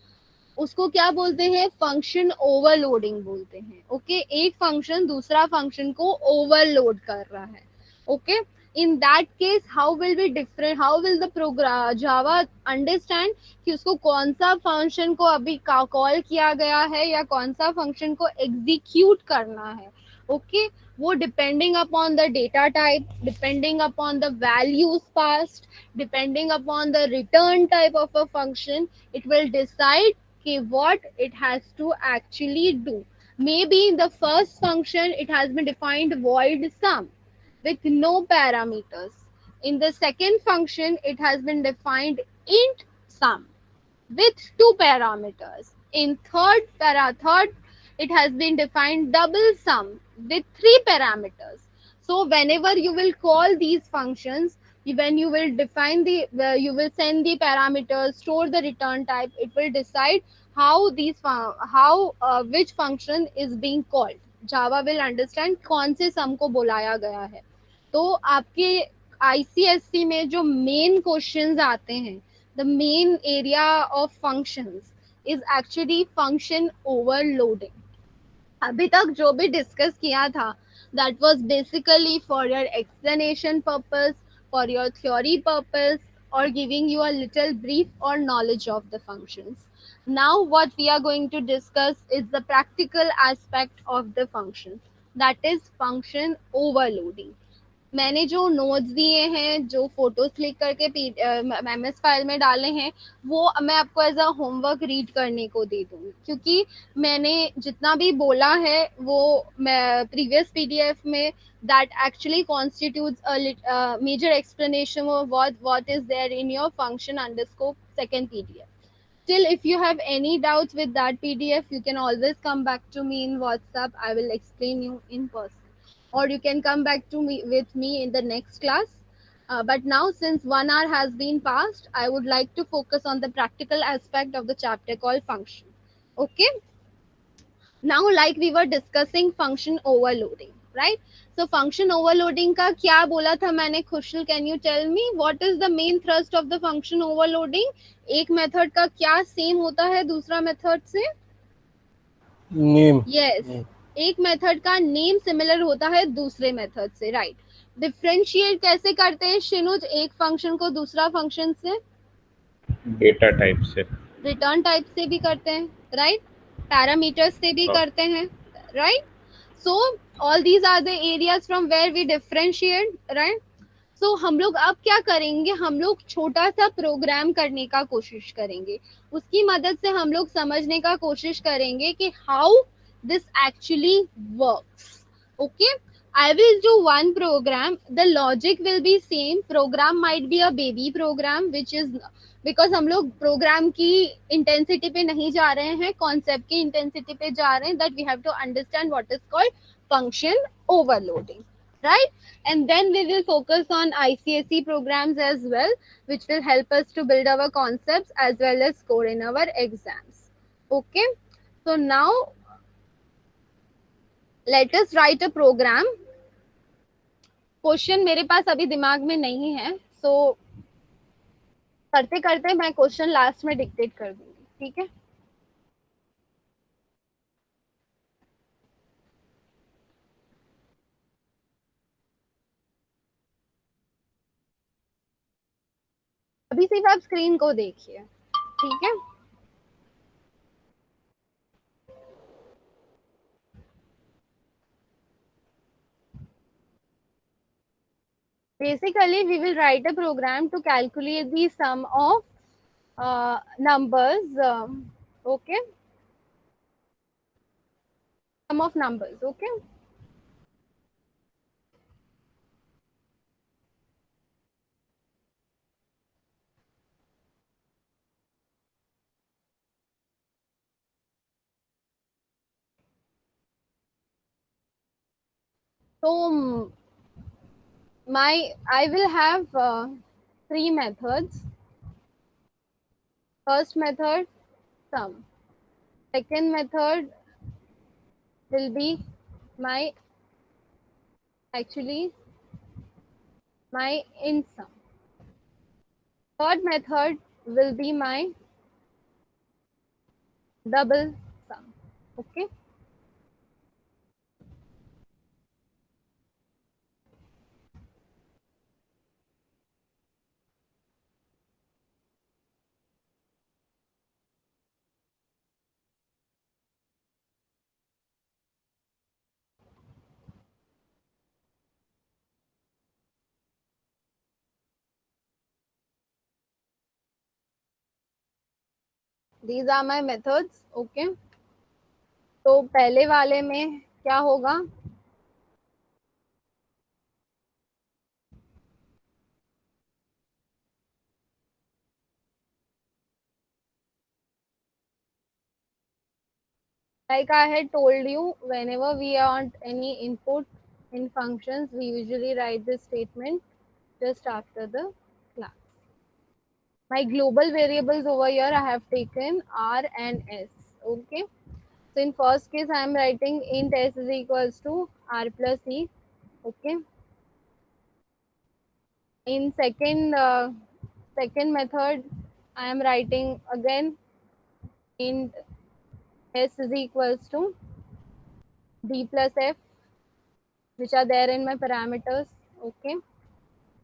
उसको क्या बोलते हैं? फंक्शन ओवरलोडिंग बोलते हैं. ओके, एक फंक्शन दूसरा फंक्शन को ओवरलोड कर रहा है. Okay, in that case how will be different, how will the program java understand कि उसको कौन सा फंक्शन को अभी कॉल किया गया है या कौन सा फंक्शन को एग्जीक्यूट करना है. ओके, वो depending upon the data type, depending upon the values passed, depending upon the return type of a function, it will decide what it has to actually do. Maybe in the first function it has been defined void sum with no parameters. In the second function it has been defined int sum with two parameters. In third it has been defined double sum with three parameters. So whenever you will call these functions, when you will define the you will send the parameters, store the return type, it will decide how which function is being called. Java will understand कौन से sum को बुलाया गया है. तो आपके ICSE में जो मेन क्वेश्चंस आते हैं, the main area of functions is actually function overloading. अभी तक जो भी डिस्कस किया था, that was basically for your explanation purpose, for your theory purpose, or giving you a little brief or knowledge of the functions. Now what we are going to discuss is the practical aspect of the function, that is function overloading. मैंने जो notes दिए हैं, जो photos click करके MS file में डाले हैं, वो मैं आपको एज अ होमवर्क रीड करने को दे दूंगी, क्योंकि मैंने जितना भी बोला है वो प्रीवियस PDF में that actually constitutes a major explanation of what is there in your function underscore second PDF. Still, if you have any doubts with that PDF, you can always come back to me in WhatsApp. I will explain you in person, or you can come back to me with me in the next class. But now, since 1 hour has been passed, I would like to focus on the practical aspect of the chapter called function. Okay. Now, like we were discussing function overloading, right? So function overloading का क्या बोला था मैंने? खुशल, can you tell me what is the main thrust of the function overloading? एक method का क्या same होता है दूसरा मेथड से? नेम. Yes, एक मेथड का नेम सिमिलर होता है दूसरे मेथड से, राइट? डिफरेंशिएट कैसे करते हैं शिनुज एक फंक्शन को दूसरा फंक्शन से? डेटा टाइप से, रिटर्न टाइप से भी करते हैं, राइट? पैरामीटर्स से भी करते हैं, right? So all these are the areas from where we differentiate, right? सो हम लोग अब क्या करेंगे, हम लोग छोटा सा प्रोग्राम करने का कोशिश करेंगे, उसकी मदद से हम लोग समझने का कोशिश करेंगे कि how this actually works. Okay, I will do one program. The logic will be same. Program might be a baby program, which is because हम लोग प्रोग्राम की इंटेंसिटी पे नहीं जा रहे हैं, कॉन्सेप्ट की इंटेंसिटी पे जा रहे हैं, that we have to understand what is called function overloading, right? And then we will focus on ICSE programs as well, which will help us to build our concepts as well as score in our exams. Okay, so now let us write a program. Question मेरे पास अभी दिमाग में नहीं है, सो करते करते मैं क्वेश्चन लास्ट में डिक्टेट कर दूंगी. ठीक है. अभी सिर्फ आप स्क्रीन को देखिए. ठीक है. Basically, we will write a program to calculate the sum of numbers. Okay, sum of numbers. Okay. So I will have three methods. First method, sum. Second method will be my actually my in sum. Third method will be my double sum. Okay. These are my methods. Okay. तो पहले वाले में क्या होगा? Like I had told you, whenever we want any input in functions, we usually write this statement just after the class. My global variables over here, I have taken R and S. Okay. So in first case, I am writing int S is equals to R plus E. Okay. In second method, I am writing again int S is equals to D plus F, which are there in my parameters. Okay.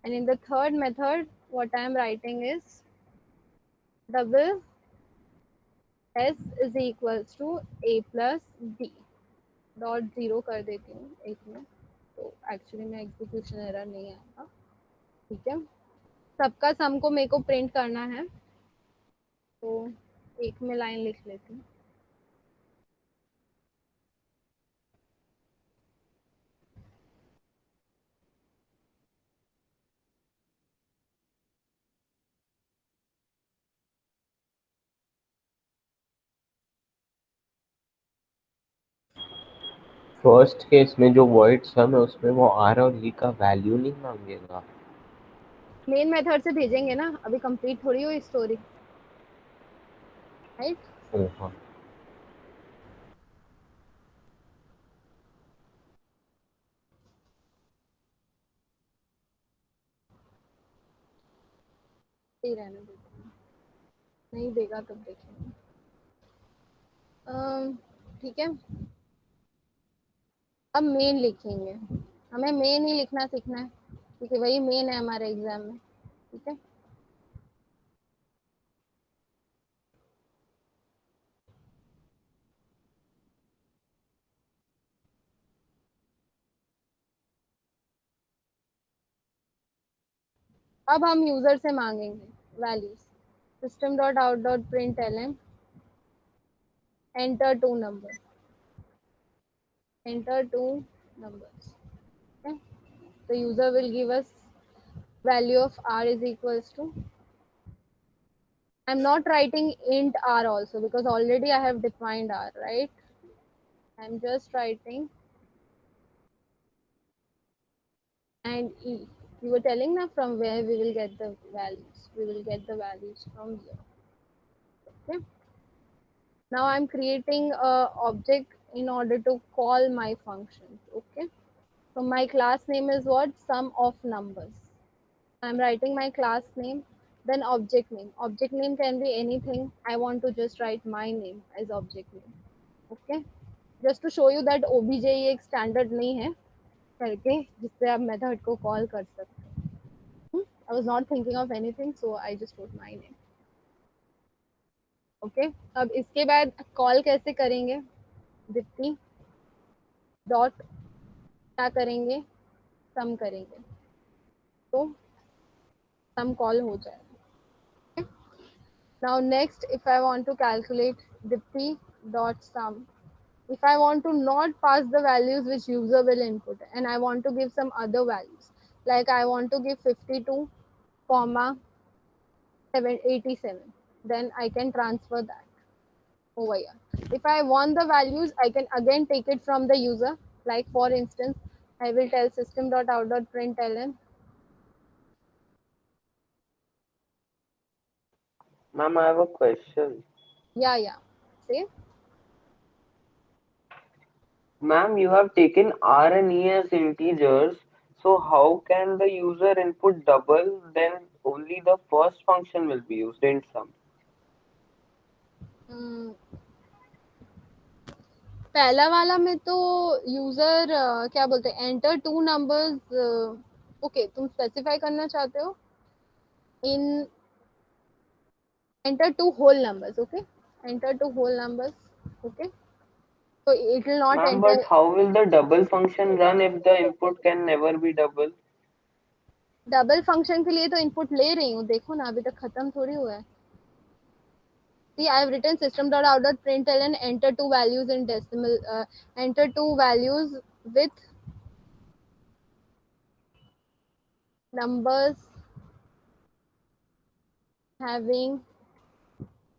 And in the third method, what I am writing is double S is equals to A plus D. Dot zero कर देती हूँ एक में, तो actually में execution error नहीं आएगा. ठीक है. सबका सम को मेरे को प्रिंट करना है, तो एक में लाइन लिख लेती हूँ. फर्स्ट केस में जो वॉइड सम है उसमें वो आर और ई का वैल्यू नहीं मांगेगा. मेन मेथड से भेजेंगे ना, अभी कंप्लीट थोड़ी हुई स्टोरी. राइट. हाँ. रहने देते हैं, नहीं देगा तब देखेंगे. ठीक है. अब मेन लिखेंगे. हमें मेन ही लिखना सीखना है, क्योंकि वही मेन है हमारे एग्जाम में. ठीक है. अब हम यूजर से मांगेंगे values. System dot out dot print L enter two numbers. Enter two numbers. Okay. The user will give us value of r is equals to. I'm not writing int r also because already I have defined r, right? I'm just writing and e. You were telling now from where we will get the values. We will get the values from here. Okay. Now I'm creating a object in order to call my functions. Okay, so my class name is what? Sum of numbers. I'm writing my class name, then object name. Object name can be anything. I want to just write my name as object name. Okay, just to show you that obj ये एक standard नहीं है करके जिससे आप method को call कर सकते हैं. I was not thinking of anything, so I just wrote my name. Okay, अब इसके बाद call कैसे करेंगे? दीप्ति डॉट क्या करेंगे? सम करेंगे तो सम कॉल हो जाएगा. Now next, if I want to calculate Dipti dot sum, if I want to not pass the values which user will input and I want to give some other values, like I want to give 52 comma 87, then I can transfer that over here. If I want the values, I can again take it from the user. Like for instance, I will tell system.out.println. Ma'am, I have a question. Yeah. Say. Ma'am, you have taken R and E as integers, so how can the user input double? Then only the first function will be used in sum. पहला वाला में तो user क्या बोलते हैं enter two numbers. Okay तुम specify करना चाहते हो इन enter two whole numbers. Okay, enter two whole numbers. Okay, so it will not Ma'am, enter. but how will the double function run if the input can never be double? Double function के लिए तो input ले रही हूँ, देखो ना अभी तक खत्म थोड़ी हुआ है. See, I have written system.out.println enter two values in decimal, enter two values with numbers having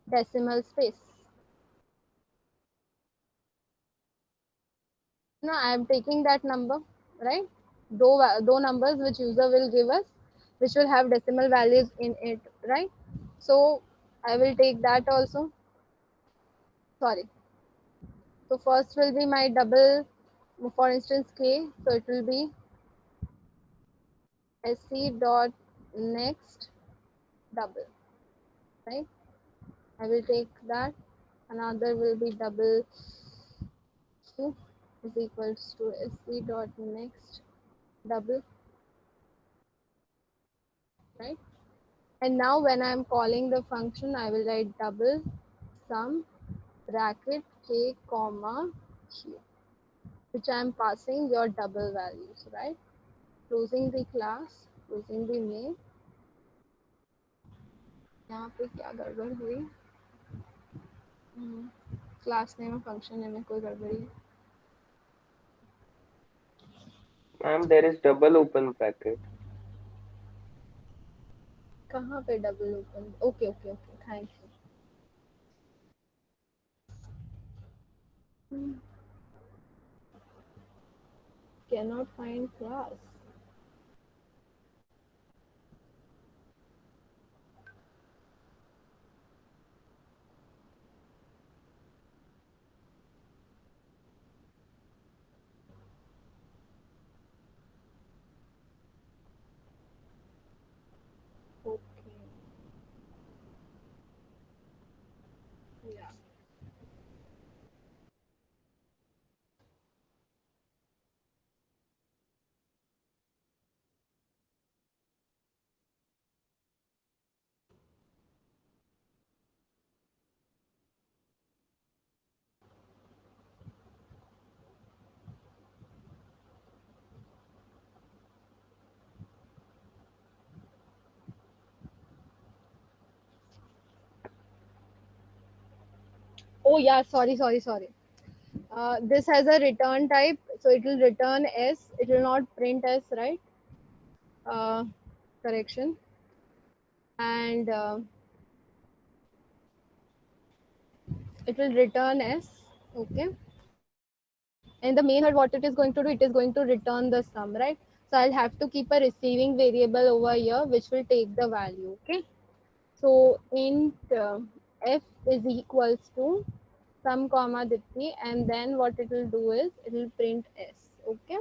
decimal space. No, I am taking that number, right? दो numbers which user will give us, which will have decimal values in it, right? So I will take that also. Sorry. So first will be my double, for instance k. So it will be sc dot next double, right? I will take that. Another will be double q is equals to sc dot next double, right? And now when I am calling the function, I will write double sum bracket k comma q, which I am passing your double values, right? Closing the class, closing the main. यहाँ पे क्या गड़बड़ हुई? Class name और function name में कोई गड़बड़ी है? Ma'am, there is double open bracket. कहाँ पे double open? Okay thank you. Cannot find class. Okay. Yeah. Oh yeah, sorry. This has a return type, so it will return s. It will not print s, right? Correction. And it will return s. Okay. And the main method, what it is going to do, it is going to return the sum, right? So I'll have to keep a receiving variable over here, which will take the value. Okay. So int f is equals to some comma ditni, and then what it will do is it will print s. Okay,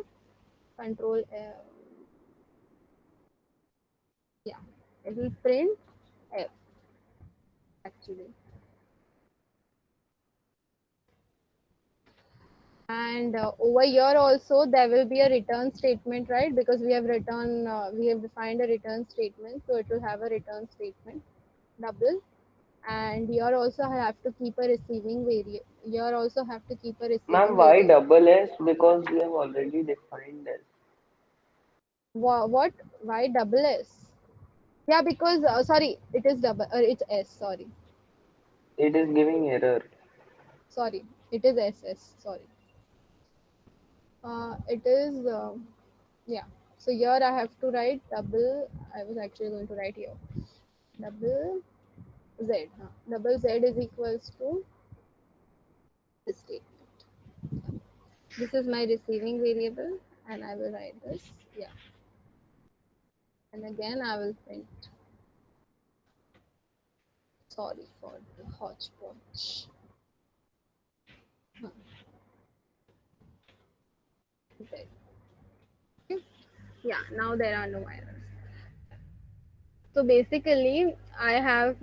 control yeah, it will print f actually. And over here also there will be a return statement, right? Because we have we have defined a return statement, so it will have a return statement double. And here also I have to keep a receiving variable. Here also have to keep a Ma'am, receiving why variable. double S? Because we have already defined S. What? Why double s? Yeah, because sorry, it is double. It's s. It is giving error. Sorry, it is ss. Sorry. It is yeah. So here I have to write double. I was actually going to write here double z. Double z is equals to this statement. This is my receiving variable, and I will write this. Yeah, and again I will print. Sorry for the hodgepodge. Okay. Yeah, now there are no errors. So basically, I have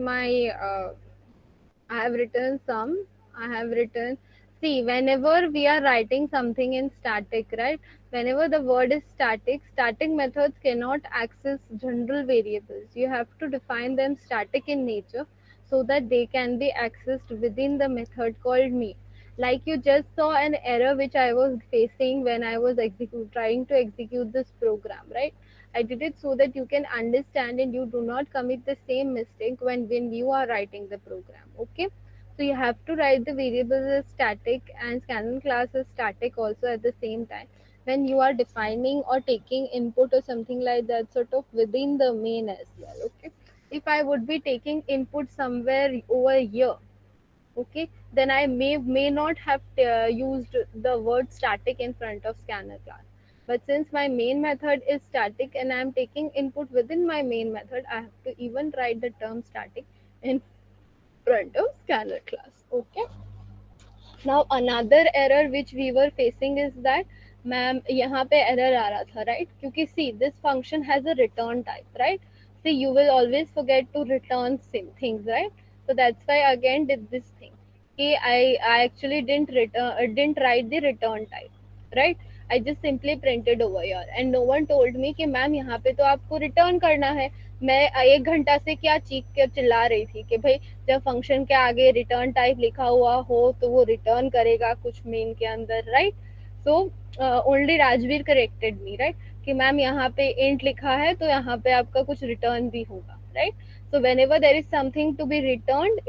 written some. I have written. See, whenever we are writing something in static, right? Whenever the word is static, static methods cannot access general variables. You have to define them static in nature so that they can be accessed within the method called me. Like you just saw an error which I was facing when I was trying to execute this program, right? I did it so that you can understand and you do not commit the same mistake when you are writing the program. Okay. So you have to write the variables as static and scanner class as static also at the same time. When you are defining or taking input or something like that, sort of within the main as well. Okay. If I would be taking input somewhere over here, okay, then I may not have used the word static in front of scanner class. But since my main method is static and I am taking input within my main method, I have to even write the term static in front of scanner class. Okay. Now another error which we were facing is that ma'am यहाँ पे error आ रहा था, right? क्योंकि see, this function has a return type, right? See, you will always forget to return same things, right? So that's why I again did this thing. कि I actually didn't write the return type, right? I just simply printed over here and no one told me कि ma'am यहाँ पे तो आपको return करना है. मैं 1 घंटा से क्या चीख के चिल्ला रही थी कि भाई जब फंक्शन के आगे रिटर्न टाइप लिखा हुआ हो तो वो रिटर्न करेगा कुछ मेन के अंदर, right? So only Rajveer corrected me, right? कि मैम यहाँ पे इंट लिखा है तो यहाँ पे आपका कुछ रिटर्न भी होगा, right? So whenever there is something to be returned,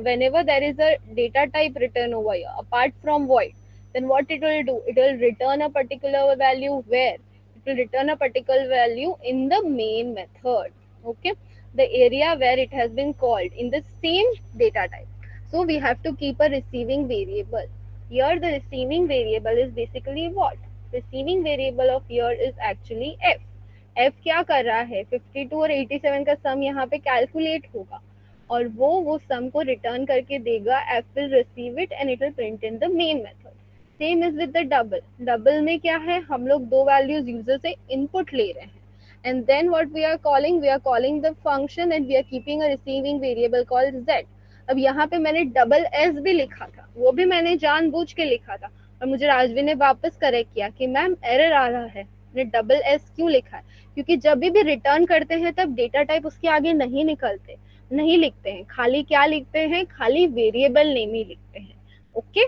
whenever there is a data type written over here apart from void, then what it will do? It will return a particular value where? It will return a particular value in the main method. Okay, the area where it has been called in the same data type. So we have to keep a receiving variable. Here the receiving variable is basically what? Receiving variable of here is actually f. f क्या कर रहा है? 52 और 87 का सम यहाँ पे calculate होगा और वो सम को रिटर्न करके देगा. f will receive it and it will print in the main method. Same is with the double. Double में क्या है? हम लोग दो वैल्यूज यूजर से इनपुट ले रहे हैं and then what we are calling the function and we are keeping a receiving variable called z. अब यहाँ पे मैंने डबल एस भी लिखा था, वो भी मैंने जानबूझ के लिखा था और मुझे राजवी ने वापस करेक्ट किया कि मैम एरर आ रहा है, मैंने डबल एस क्यों लिखा है? क्योंकि जब भी रिटर्न करते हैं तब डेटा टाइप उसके आगे नहीं लिखते हैं, खाली क्या लिखते हैं? खाली वेरिएबल नेम ही लिखते हैं. ओके,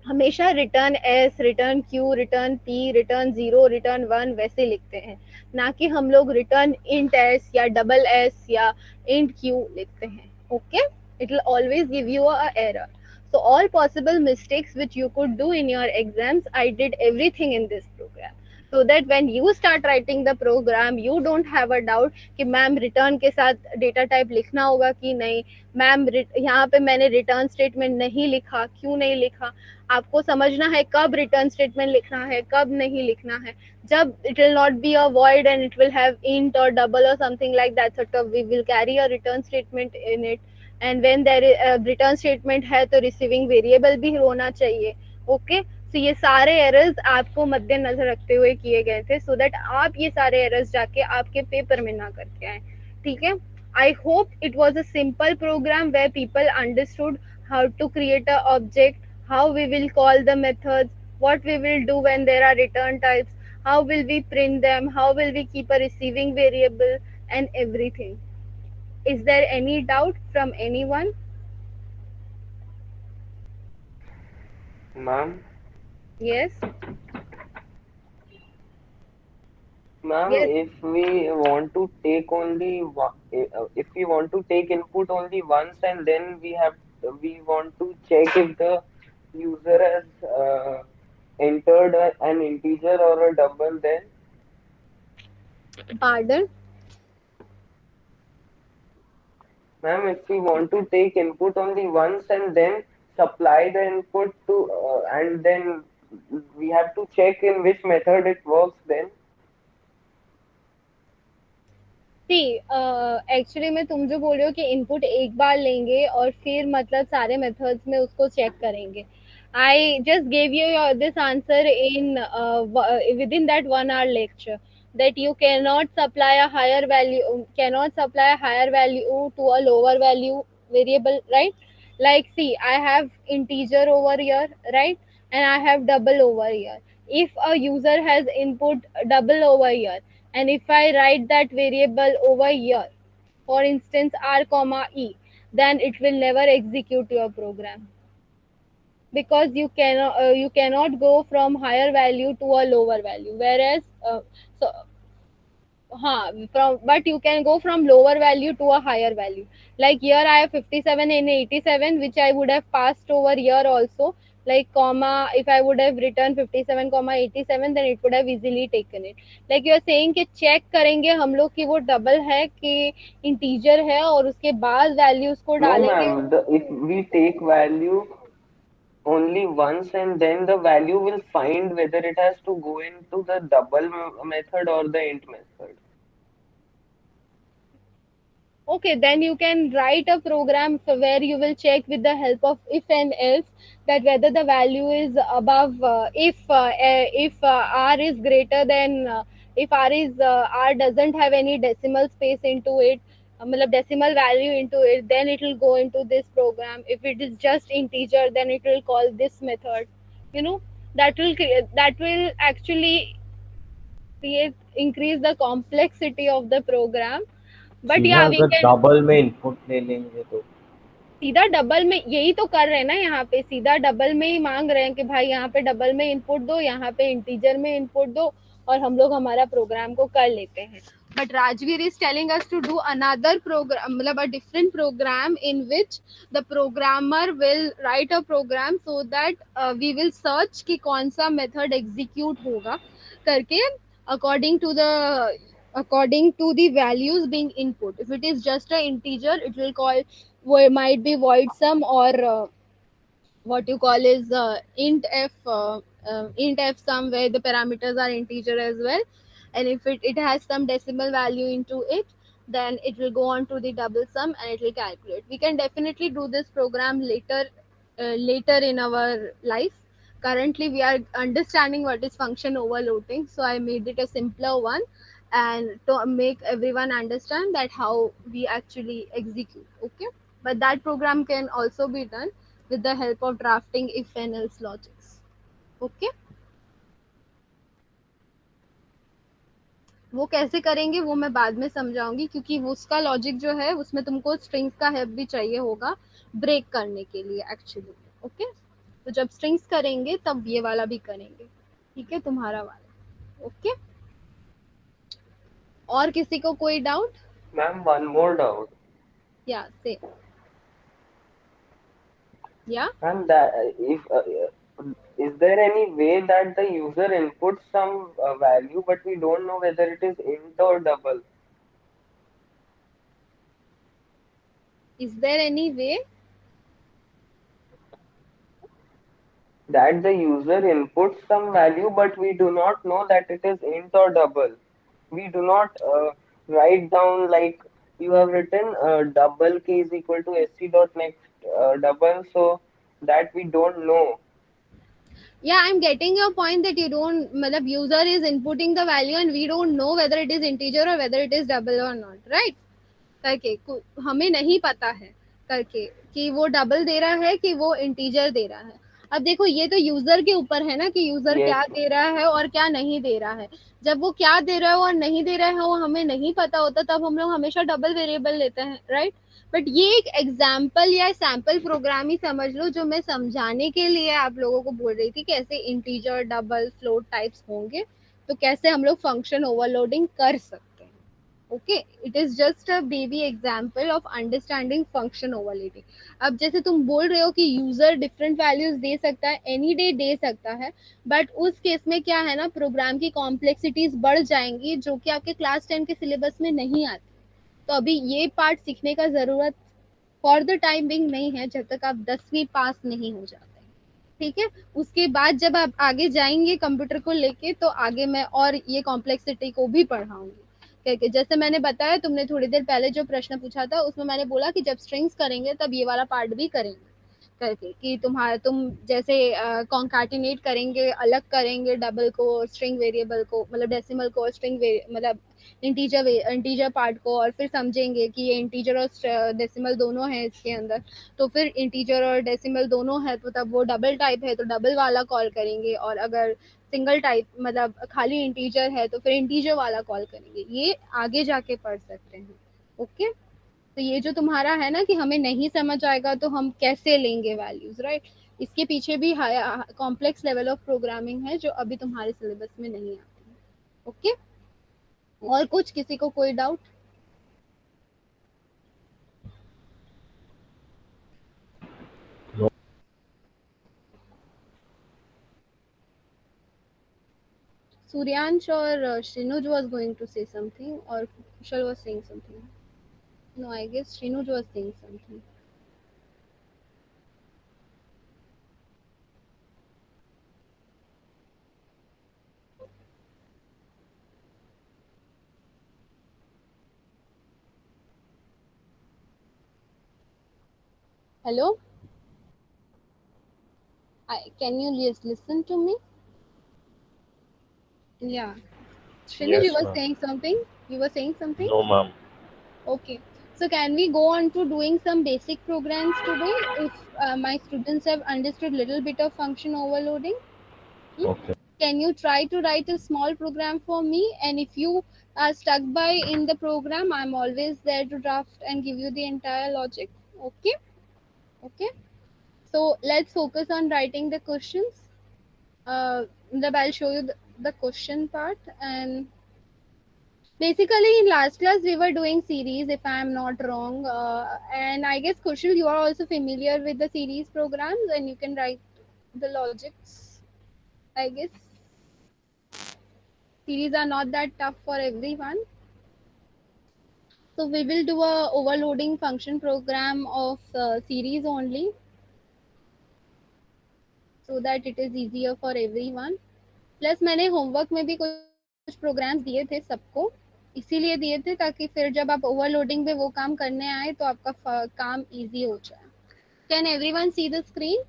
हमेशा return S, return Q, return P, return 0, return 1 वैसे लिखते हैं, ना कि हम लोग रिटर्न इंट एस या डबल एस या इंट क्यू लिखते हैं. Okay, it will always give you a error. So all possible mistakes which you could do in your exams, I did everything in this program so that when you start writing the program you don't have a doubt कि ma'am return के साथ data type लिखना होगा कि नहीं, ma'am यहाँ पे मैंने रिटर्न स्टेटमेंट नहीं लिखा, क्यों नहीं लिखा? आपको समझना है कब रिटर्न स्टेटमेंट लिखना है, कब नहीं लिखना है. जब it will not be a void and it will have int or double or something like that, sort of we will carry a return statement in it and when there return statement है तो receiving variable भी होना चाहिए. Okay, सो ये सारे errors आपको मद्देनजर रखते हुए किए गए थे, सो दैट आप ये सारे एरर्स जाके आपके पेपर में ना करके आए. ठीक है. I hope it was a simple program where people understood how to create a object, how we will call the methods, what we will do when there are return types, how will we print them, how will we keep a receiving variable, and everything. Is there any doubt from anyone? Ma'am, Yes. ma'am, Yes. if we want to take input only once and then we want to check if the user has entered an integer or a double, then Pardon. ma'am, if we want to take input only once and then supply the input to and then we have to check in which method it works, then C actually में तुम जो बोल रहे हो कि input एक बार लेंगे और फिर मतलब सारे मेथड्स में उसको चेक करेंगे. I just gave you this answer in with in that 1 hour lecture that you cannot supply a higher value to a lower value variable, right? Like, see, I have integer over here, right? And I have double over here. If a user has input double over here, and if I write that variable over here, for instance r comma e, then it will never execute your program, because you cannot go from higher value to a lower value, whereas so from, but you can go from lower value to a higher value. Like here I have 57 and 87, which I would have passed over here also, like comma, if I would have written 57 comma 87, then it would have easily taken it. Like you are saying कि check करेंगे हम लोग कि वो double है कि integer है, और उसके बाद values को no, डालेंगे. ma'am. If we take value only once and then the value will find whether it has to go into the method or the int method. Okay, then you can write a program where you will check with the help of if and else, that whether the value is above, if r is greater than, if r doesn't have any decimal space into it, मतलब decimal value into it, then it will go into this program. If it is just integer, then it will call this method. You know, that will actually create increase the complexity of the program. But सीधा yeah, we अगर can double में input ले लेंगे तो सीधा double में, यही तो कर रहे हैं ना, यहाँ पे सीधा डबल में ही मांग रहे हैं कि भाई यहाँ पे डबल में इनपुट दो, यहाँ पे इंटीजर में इनपुट दो, और हम लोग हमारा प्रोग्राम को कर लेते हैं. But Rajveer is telling us to do another program, मतलब a different program in which the programmer will write a program so that we will search कि कौन सा मेथड एग्जीक्यूट होगा करके, according to the according to the values being input. If it is just a integer, it will call, might be void sum, or what you call is int f sum, where the parameters are integer as well. And if it has some decimal value into it, then it will go on to the double sum and it will calculate. We can definitely do this program later in our life. Currently we are understanding what is function overloading, so I made it a simpler one, and to make everyone understand that how we actually execute. Okay, but that program can also be done with the help of drafting if and else logics. Okay, वो कैसे करेंगे वो मैं बाद में समझाऊंगी, क्योंकि उसका logic जो है उसमें तुमको स्ट्रिंग्स का हेल्प भी चाहिए होगा ब्रेक करने के लिए एक्चुअली. ओके, तो जब स्ट्रिंग्स करेंगे तब ये वाला भी करेंगे. ठीक है, तुम्हारा वाला. ओके, और किसी को कोई doubt? Ma'am, one more doubt. या से या And that if is there any way that the user inputs some value, but we don't know whether it is int or double? Is there any way? That the user inputs some value, but we do not know that it is int or double. We do not write down like you have written double k is equal to sc dot next double, so that we don't know. Yeah, I'm getting your point that you don't, matlab user is inputting the value and we don't know whether it is integer or whether it is double or not, right? करके हमें नहीं पता है करके कि वो double दे रहा है कि वो इंटीजर दे रहा है। अब देखो ये तो यूजर के ऊपर है ना कि यूजर Yes, क्या दे रहा है और क्या नहीं दे रहा है। जब वो क्या दे रहा है और नहीं दे रहा है वो हमें नहीं पता होता, तब हम लोग हमेशा डबल वेरिएबल लेते हैं, राइट? बट ये एक एग्जाम्पल या सैम्पल प्रोग्राम ही समझ लो, जो मैं समझाने के लिए आप लोगों को बोल रही थी कैसे इंटीजर, डबल, फ्लोट टाइप्स होंगे, तो कैसे हम लोग फंक्शन ओवरलोडिंग कर सकते हैं। Okay, it is just a baby example of understanding function overloading. अब जैसे तुम बोल रहे हो कि यूजर डिफरेंट वैल्यूज दे सकता है, एनी डे दे सकता है, बट उस केस में क्या है ना, प्रोग्राम की कॉम्प्लेक्सिटीज बढ़ जाएंगी जो कि आपके क्लास 10 के सिलेबस में नहीं आती। तो अभी ये पार्ट सीखने का जरूरत फॉर द टाइम बिंग नहीं है, जब तक आप 10वीं पास नहीं हो जाते। ठीक है, उसके बाद जब आप आगे जाएंगे कंप्यूटर को लेके, तो आगे मैं और ये कॉम्प्लेक्सिटी को भी पढ़ाऊंगी। करके जैसे मैंने बताया, तुमने थोड़ी देर पहले जो प्रश्न पूछा था उसमें मैंने बोला कि जब स्ट्रिंग्स करेंगे तब ये वाला पार्ट भी करेंगे करके, कि तुम जैसे कॉन्कैटिनेट करेंगे, अलग करेंगे डबल को और स्ट्रिंग वेरिएबल को, मतलब डेसिमल को और स्ट्रिंग मतलब इंटीजर पार्ट को, और फिर समझेंगे कि ये इंटीजर और डेसिमल दोनों है इसके अंदर। तो फिर इंटीजर और डेसिमल दोनों है तो तब वो डबल टाइप है तो डबल वाला कॉल करेंगे, और अगर सिंगल टाइप मतलब खाली इंटीजर है तो फिर इंटीजर वाला कॉल करेंगे। ये आगे जाके पढ़ सकते हैं। ओके, तो ये जो तुम्हारा है ना कि हमें नहीं समझ आएगा तो हम कैसे लेंगे वैल्यूज, राइट? इसके पीछे भी कॉम्प्लेक्स लेवल ऑफ प्रोग्रामिंग है जो अभी तुम्हारे सिलेबस में नहीं आती है। ओके, और कुछ किसी को कोई doubt? Suryansh or Shrinuj was going to say something, or Kushal was saying something. No, I guess Shrinuj was saying something. Hello? Can you just listen to me? Yeah. Shrinuj, you Yes, were ma'am. saying something? You were saying something? No, ma'am. Okay. So can we go on to doing some basic programs today if my students have understood little bit of function overloading? Hmm? Okay. Can you try to write a small program for me? And if you are stuck by in the program, I'm always there to draft and give you the entire logic. Okay? Okay. So let's focus on writing the questions. I'll show you the question part. And basically in last class we were doing series, if I am not wrong. And I guess Kushal, you are also familiar with the series programs and you can write the logics, I guess. Series are not that tough for everyone. So we will do a overloading function program of series only, so that it is easier for everyone. Plus मैंने homework में भी कुछ programmes दिए थे सबको, इसीलिए दिए थे ताकि फिर जब आप ओवरलोडिंग में वो काम करने आए तो आपका काम इजी हो जाए। Can everyone see the screen?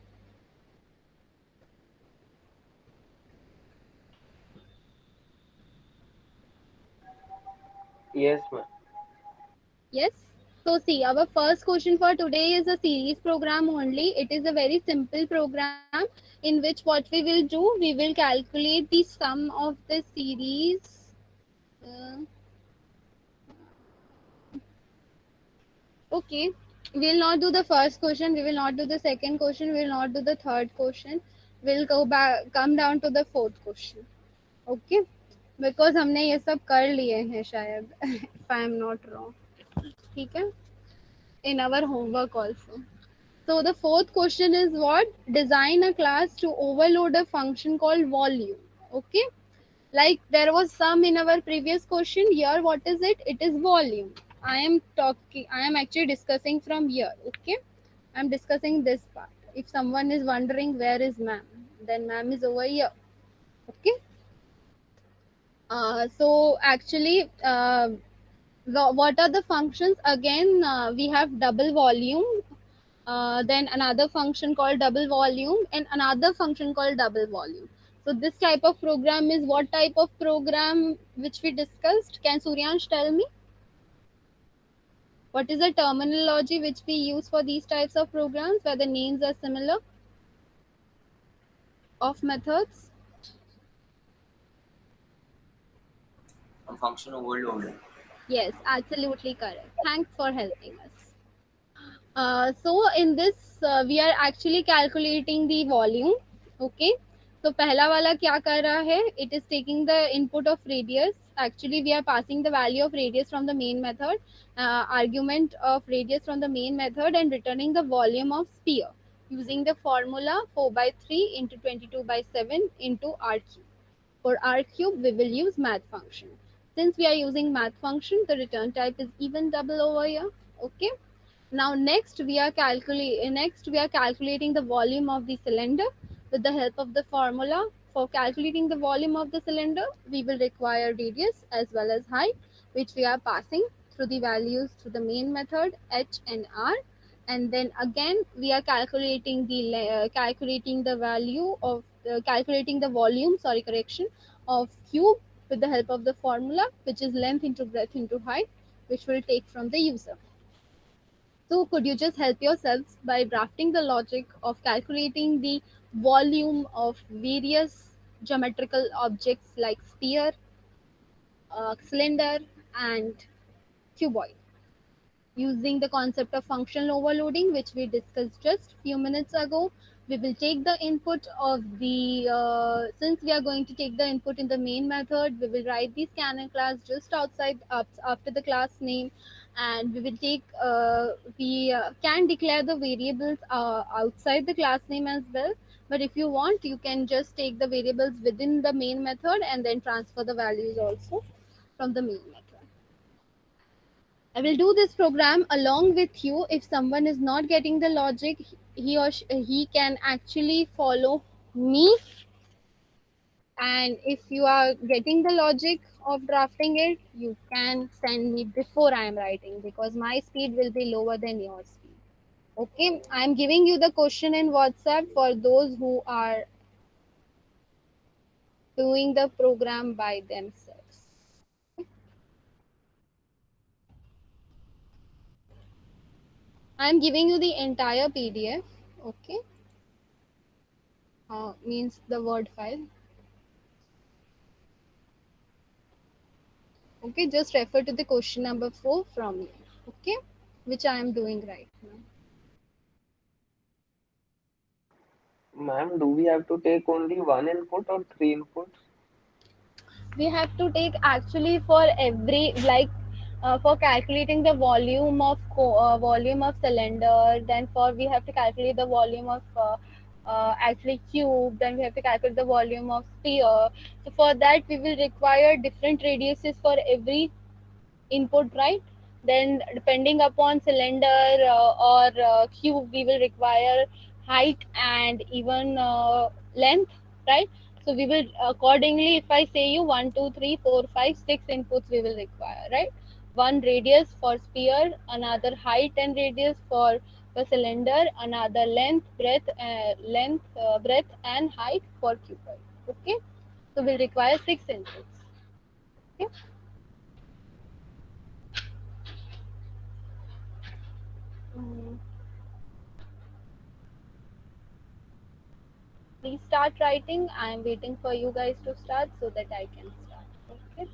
yes, ma'am. Yes. So see, our first question for today is a series program only. It is a very simple program in which what we will do, we will calculate the sum of the series. Okay, we will not do the first question, we will not do the second question, we will not do the third question. We'll come down to the fourth question. Okay, because हमने ये सब कर लिए हैं शायद, if I am not wrong. ठीक है, in our homework also. So the fourth question is what? Design a class to overload a function called volume. Okay, like there was some in our previous question. Here what is it? It is volume. I am actually discussing from here. Okay, I'm discussing this part. If someone is wondering where is ma'am, then ma'am is over here. Okay. So actually What are the functions? Again, we have double volume, then another function called double volume, and another function called double volume. So this type of program is what type of program which we discussed? Can Suryansh tell me? What is the terminology which we use for these types of programs where the names are similar of methods? A function overloaded. Yes, absolutely correct. Thanks for helping us. So in this, we are actually calculating the volume. Okay. So पहला वाला क्या कर रहा है? It is taking the input of radius. Actually, we are passing the value of radius from the main method, argument of radius from the main method, and returning the volume of sphere using the formula 4 by 3 into 22 by 7 into r cube. For r cube, we will use math function. Since we are using math function, the return type is even double over here. Okay. Now next we are calculating the volume of the cylinder with the help of the formula. For calculating the volume of the cylinder, we will require radius as well as height, which we are passing through the values through the main method h and r. And then again we are calculating the value of calculating the volume, sorry, correction, of cube with the help of the formula, which is length into breadth into height, which we'll take from the user. So could you just help yourselves by drafting the logic of calculating the volume of various geometrical objects like sphere, cylinder, and cuboid, using the concept of functional overloading, which we discussed just few minutes ago. We will take the input of the since we are going to take the input in the main method, we will write the scanner class just outside after the class name, and we will take we can declare the variables outside the class name as well. But if you want, you can just take the variables within the main method and then transfer the values also from the main method. I will do this program along with you. If someone is not getting the logic, he can actually follow me. And if you are getting the logic of drafting it, you can send me before I am writing, because my speed will be lower than your speed. Okay, I am giving you the question in WhatsApp for those who are doing the program by themselves. I am giving you the entire PDF. Okay, means the word file. Okay, just refer to the question number 4 from me. Okay, which I am doing right now. Ma'am, do we have to take only one input or three inputs? We have to take actually for every, like, for calculating the volume of cylinder, then for we have to calculate the volume of actually cube, then we have to calculate the volume of sphere. So for that we will require different radiuses for every input, right? Then depending upon cylinder or cube, we will require height and even length, right? So we will accordingly, if I say you 1 2 3 4 5 6 inputs we will require, right? One radius for sphere, another height and radius for the cylinder, another breadth and height for cuboid. Okay, so we'll require 6 inputs. Okay. Mm. Please start writing. I am waiting for you guys to start so that I can start. Okay.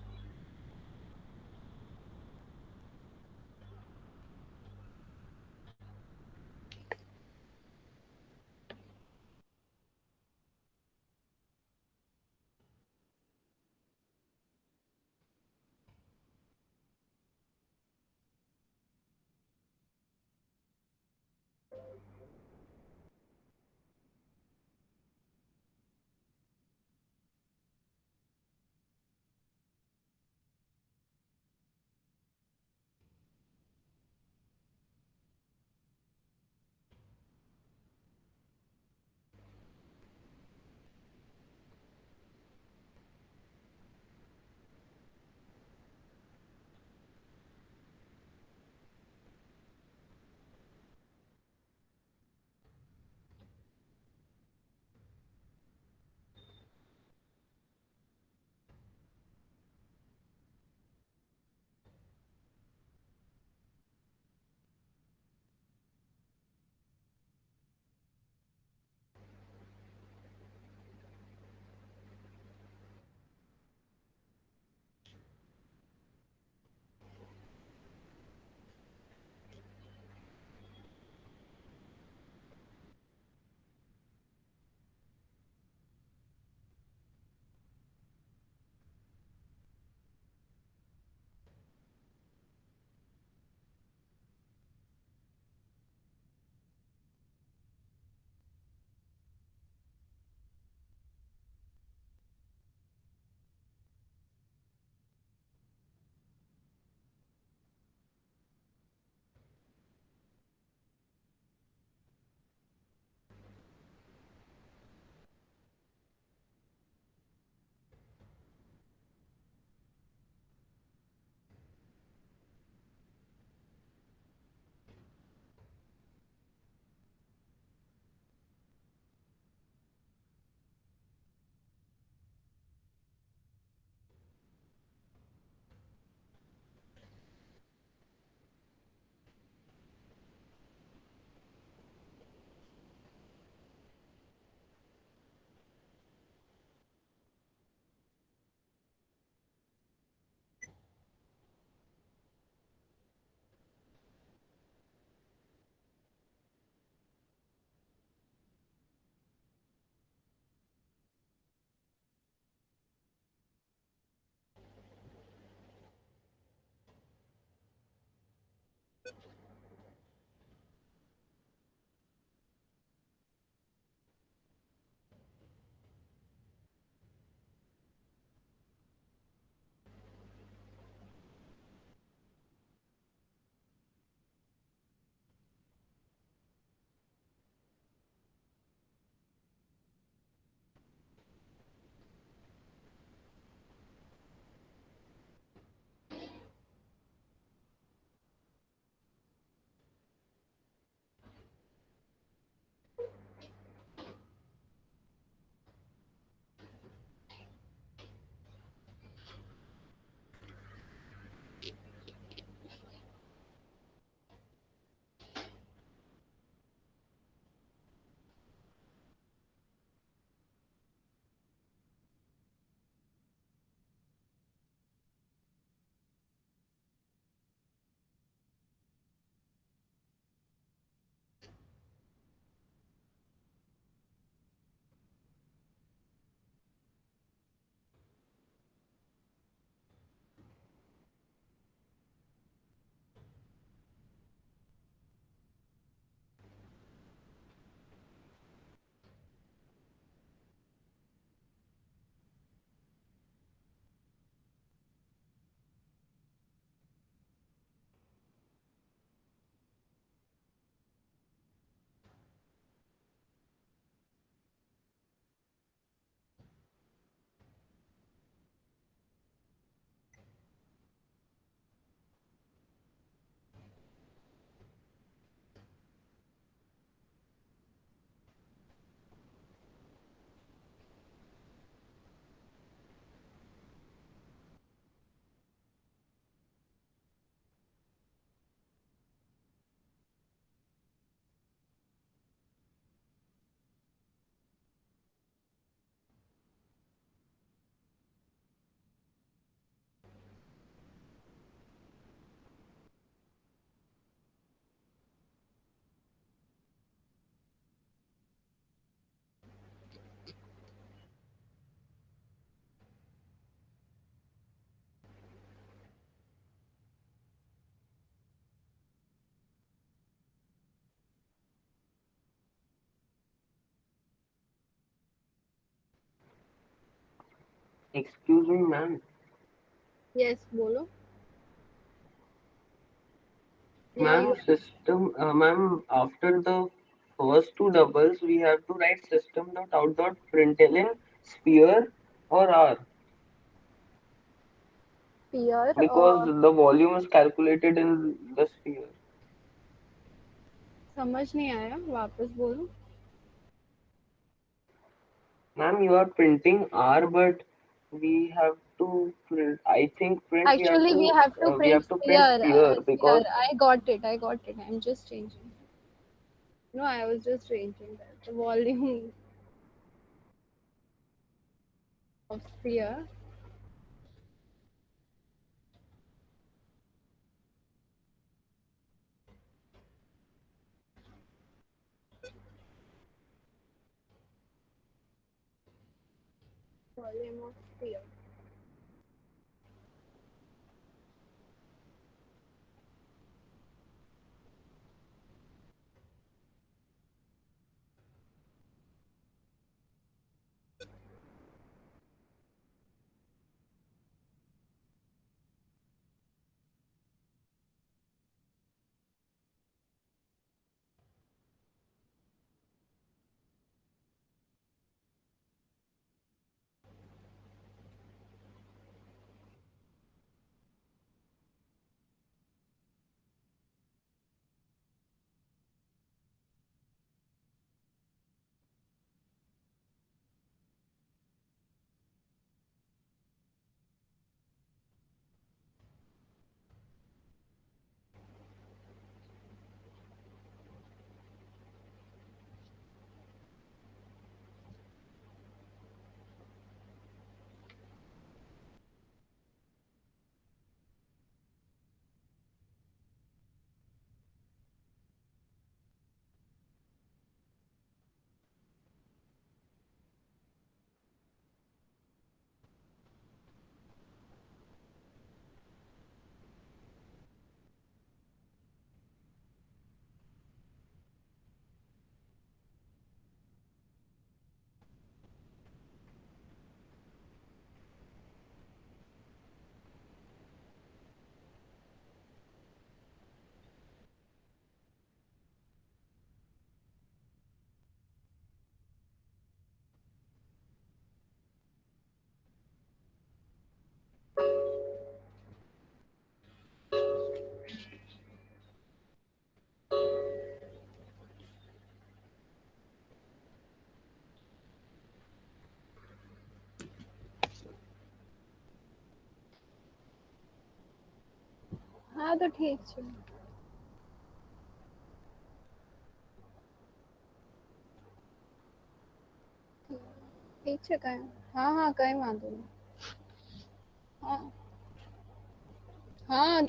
Excuse me, ma'am. Yes, bolo. Yeah, Ma'am, ma'am, after the first two doubles, we have to write system dot out dot println sphere or r peer. because the volume is calculated in the sphere. समझ नहीं आया, वापस बोलो. Ma'am, you are printing r, but we have to print. I think print Actually, we have to we print have to print sphere. sphere Sphere. because I got it. I got it. I'm just changing. No, I was just changing that. The volume of sphere. Volume of sphere. हाँ तो ठीक है. ठीक है कहीं. हाँ हाँ कहीं वांधो नहीं. हाँ हाँ.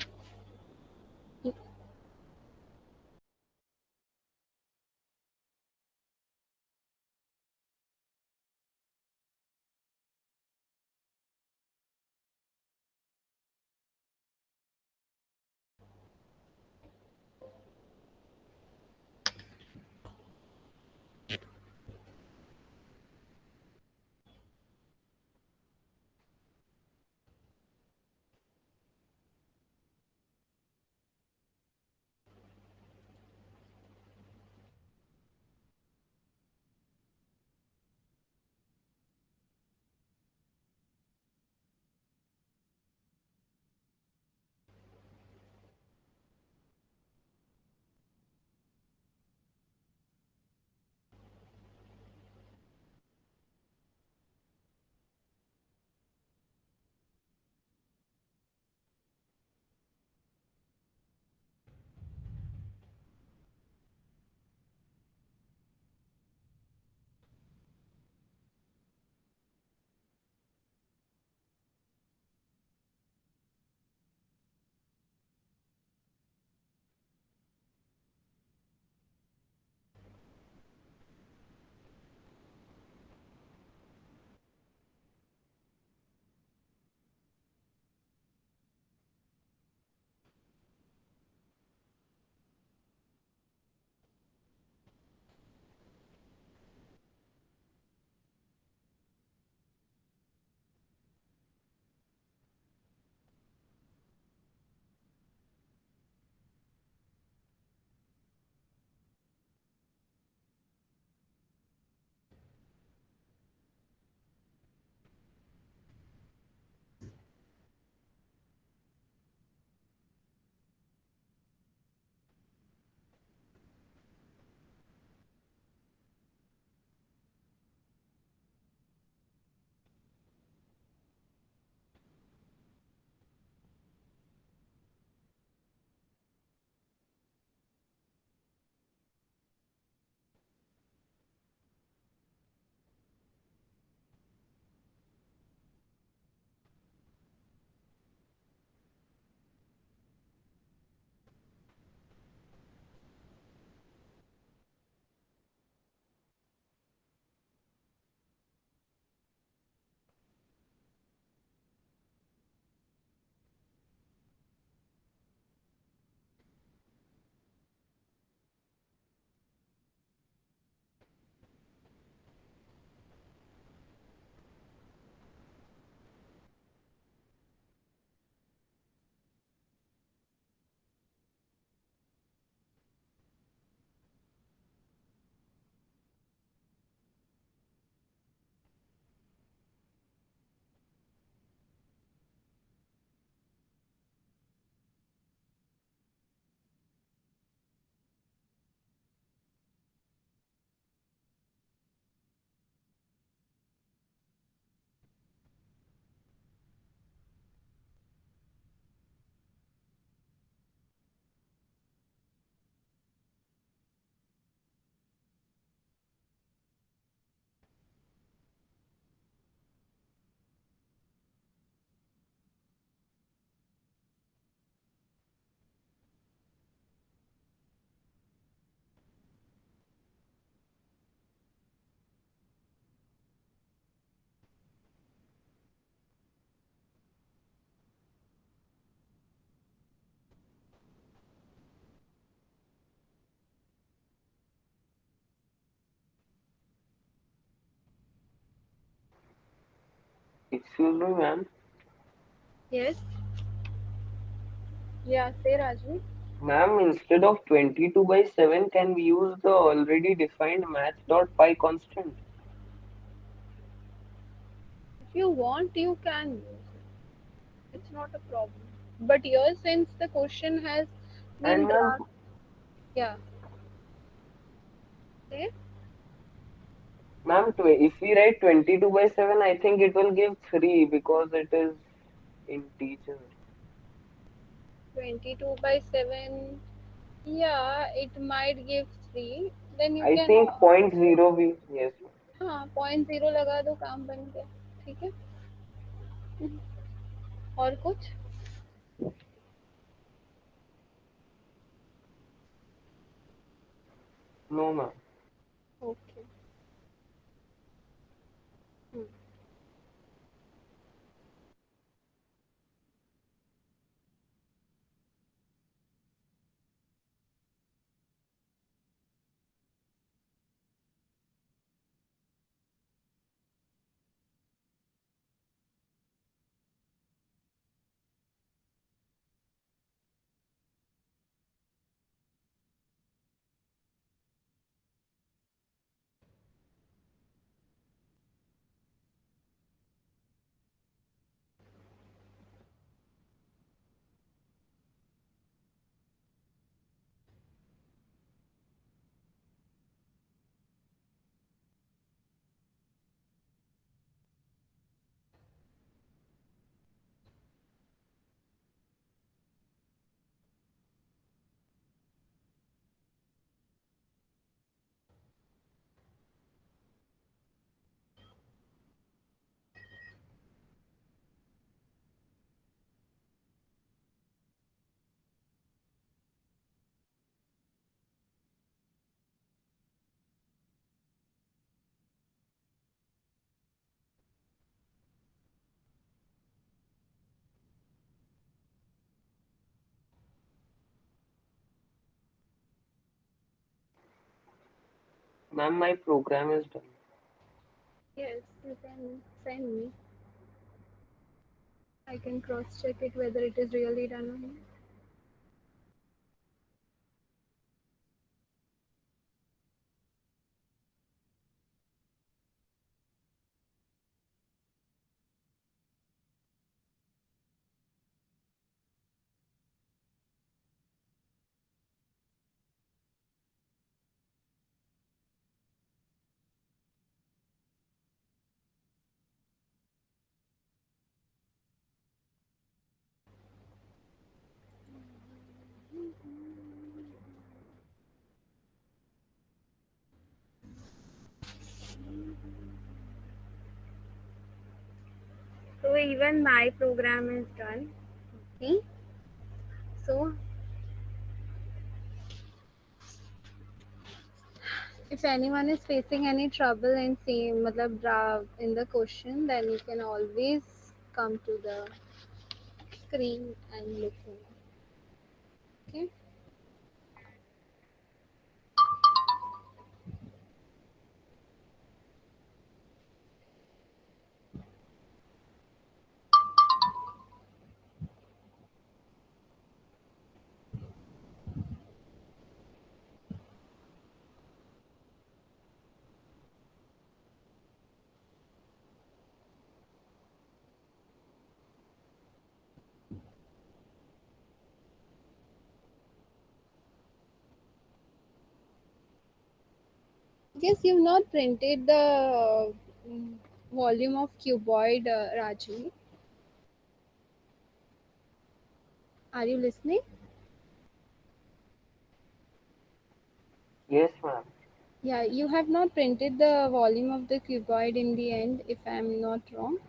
Excuse me, ma'am. Yes. Yeah, say Rajvi. Ma'am, instead of 22 by 7, can we use the already defined math.pi constant? If you want, you can use it. It's not a problem. But here, since the question has been And ma'am, drafted, yeah, say. if we write 22 by 7, I think it will give 3 because it is integer. 22 by 7, yeah, it might give 3. Then you I can, think point zero we, yes. हाँ point zero लगा दो, काम बन गया. ठीक है. और कुछ. No, ma'am. Okay. Ma'am, my program is done. Yes, you can send me. I can cross check it whether it is really done or not. So even my program is done. Okay. So if anyone is facing any trouble in seeing matlab in the question, then you can always come to the screen and look in it. Okay. Yes, you've not printed the volume of cuboid, Rajvi. Are you listening? Yes, ma'am. Yeah, you have not printed the volume of the cuboid in the end, if I'm not wrong.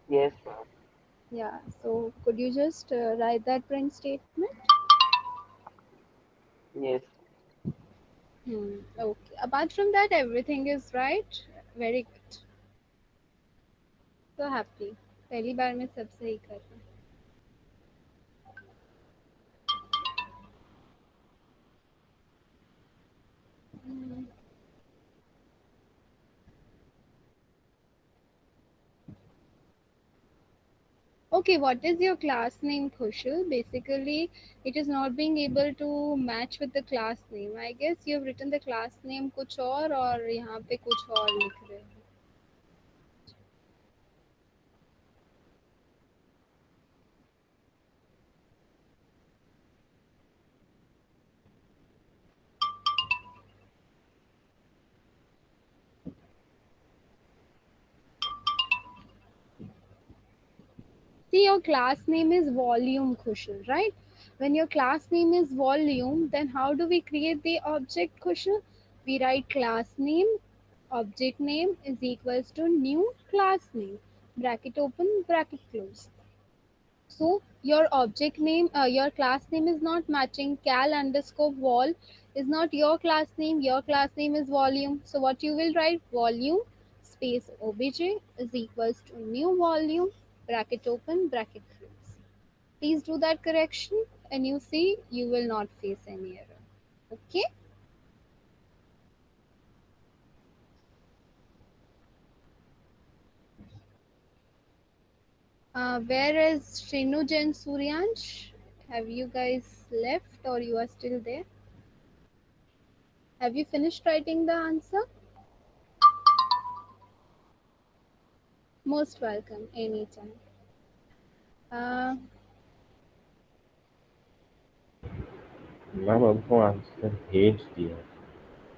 Yes, ma'am. Yeah, so could you just write that print statement? Yes. Okay. Apart from that, everything is right. Very good. So happy. पहली बार में सब सही कर रहा हूँ. Okay, what is your class name, Kushal? Basically, it is not being able to match with the class name. I guess you have written the class name कुछ और यहाँ पे कुछ और लिख रहे हो. See, your class name is volume, Kushal, right? When your class name is volume, then how do we create the object, Kushal? We write class name, object name is equals to new class name, bracket open, bracket close. So your object name, your class name is not matching. Cal underscore vol is not your class name. Your class name is volume. So what you will write? Volume space obj is equals to new volume, bracket open, bracket close. Please do that correction and you see you will not face any error. Okay. Where is Shrinuj and Suryansh? Have you guys left or you are still there? Have you finished writing the answer? Most welcome anytime. Uh, ma'am हमको answer भेज दिया.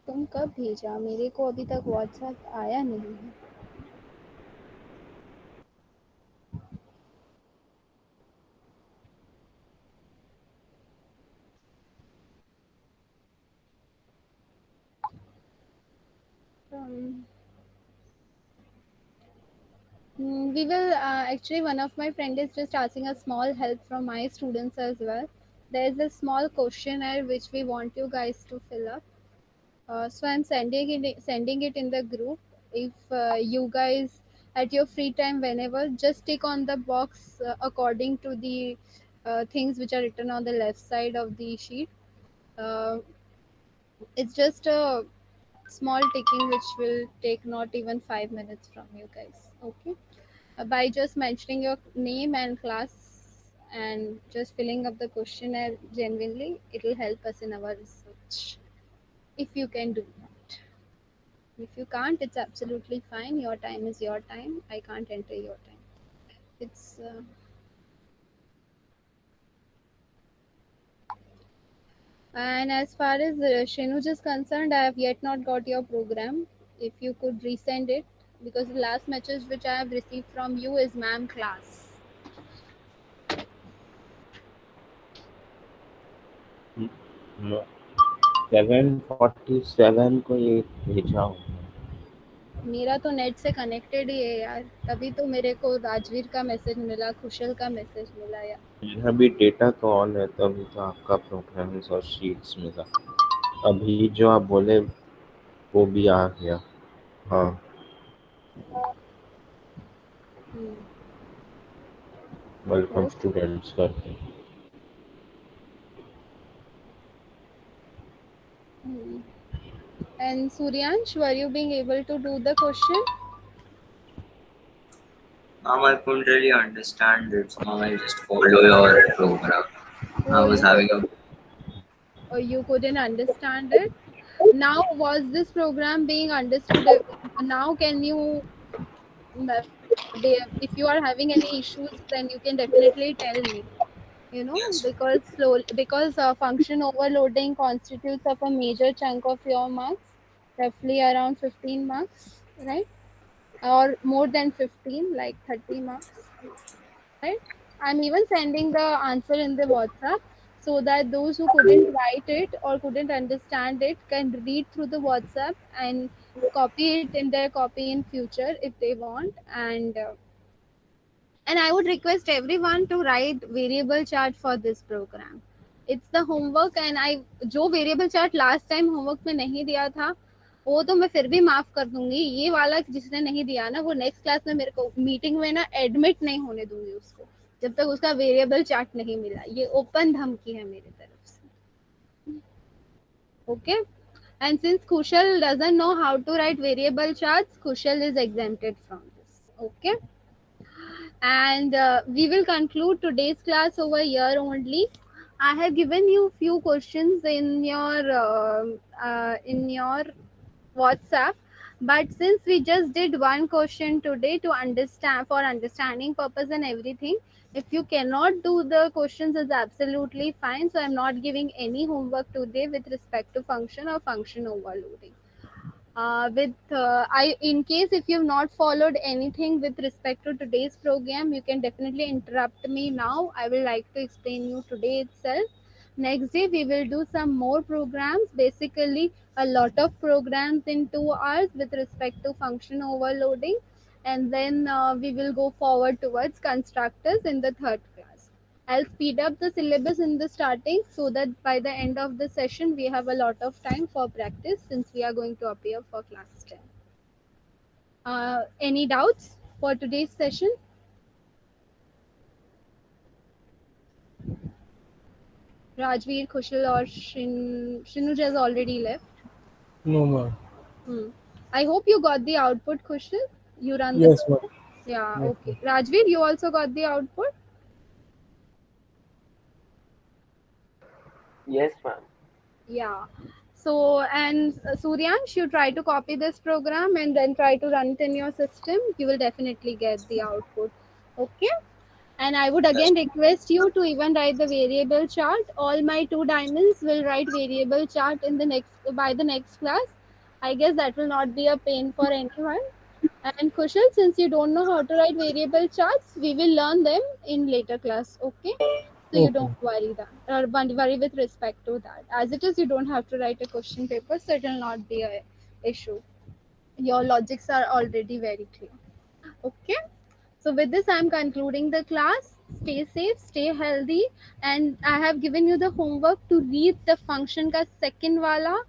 तुम कब भेजा? मेरे को अभी तक व्हाट्सएप आया नहीं है. Um, we will actually one of my friend is just asking a small help from my students as well. There is a small questionnaire which we want you guys to fill up. So I'm sending it in the group. If you guys at your free time whenever just tick on the box according to the things which are written on the left side of the sheet. Uh, it's just a small ticking which will take not even 5 minutes from you guys. Okay. By just mentioning your name and class and just filling up the questionnaire genuinely, it will help us in our research. If you can do that. If you can't, it's absolutely fine. Your time is your time. I can't enter your time. It's and as far as Shinuj is concerned, I have yet not got your program. If you could resend it, because the last message which I have received from you is ma'am class. No. 7:47 को ये भेजा हूँ. मेरा तो net से connected ही है यार, तभी तो मेरे को राजवीर का मैसेज मिला, कुशल का मैसेज मिला यार. मेरा भी डेटा तो ऑन है, तभी तो आपका प्रोग्राम्स और शीट्स मिला. अभी जो आप बोले वो भी आ गया. हाँ. Welcome Okay. स्टूडेंट्स करके. And Suryansh, were you being able to do the question? Ma'am, I couldn't really understand it. So, ma'am, I just follow your program. I Oh, was having a or you couldn't understand it. Now, was this program being understood? Now, can you, if you are having any issues, then you can definitely tell me. You know, yes. because function overloading constitutes of a major chunk of your marks, roughly around 15 marks, right? Or more than 15, like 30 marks, right? I'm even sending the answer in the WhatsApp so that those who couldn't write it or couldn't understand it can read through the WhatsApp and copy it in their copy in future if they want. And I would request everyone to write variable chart for this program. It's the homework and I जो variable chart last time homework में नहीं दिया था वो तो मैं फिर भी माफ कर दूंगी. ये वाला जिसने नहीं दिया ना वो नेक्स्ट क्लास में मेरे को मीटिंग में ना एडमिट नहीं होने दूंगी उसको जब तक उसका वेरिएबल चार्ट नहीं मिला. ये ओपन धमकी है मेरी तरफ से. Okay. And since Kushal doesn't know how to write variable charts, Kushal is exempted from this. Okay. And and we will conclude today's class over here only. I have given you few questions in your WhatsApp, but since we just did one question today to understand for understanding purpose and everything, if you cannot do the questions, is absolutely fine. So I'm not giving any homework today with respect to function or function overloading. I in case if you've not followed anything with respect to today's program, you can definitely interrupt me now. I will like to explain you today itself. Next day we will do some more programs, basically a lot of programs in 2 hours with respect to function overloading, and then we will go forward towards constructors in the third class. I'll speed up the syllabus in the starting so that by the end of the session we have a lot of time for practice, since we are going to appear for class 10. Any doubts for today's session? Rajveer, Kushal or Shinuj has already left. No, ma'am. I hope you got the output, Kushal. You run the Yes, ma'am. Yeah, Yes, okay. Rajveer, you also got the output? Yes, ma'am. Yeah. So, and Suryansh, you try to copy this program and then try to run it in your system. You will definitely get the output. Okay. And I would again request you to even write the variable chart. All my 2 diamonds will write variable chart in the next by the next class. I guess that will not be a pain for anyone. And Kushal, since you don't know how to write variable charts, we will learn them in later class. Okay. So you okay. don't worry that or worry with respect to that. As it is, you don't have to write a question paper, so it will not be a issue. Your logics are already very clear. Okay. So with this, I'm concluding the class. Stay safe, stay healthy, and I have given you the homework to read the function ka second wala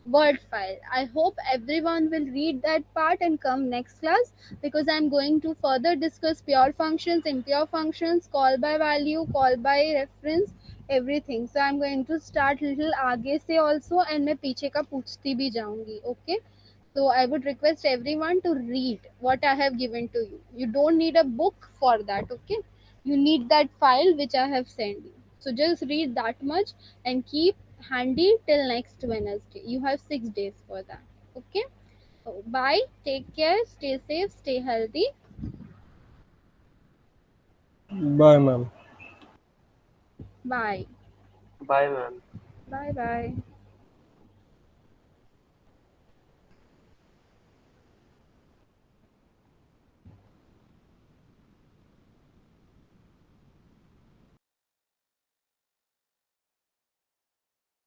word file. I hope everyone will read that part and come next class, because I'm going to further discuss pure functions, impure functions, call by value, call by reference, everything. So I'm going to start little आगे से also, and मैं पीछे का पूछती भी जाऊंगी. Okay. So I would request everyone to read what I have given to you. You don't need a book for that, okay? You need that file which I have sent you. So just read that much and keep handy till next Wednesday. You have 6 days for that, okay? So bye, take care, stay safe, stay healthy. Bye, ma'am. Bye. Bye, ma'am. Bye bye.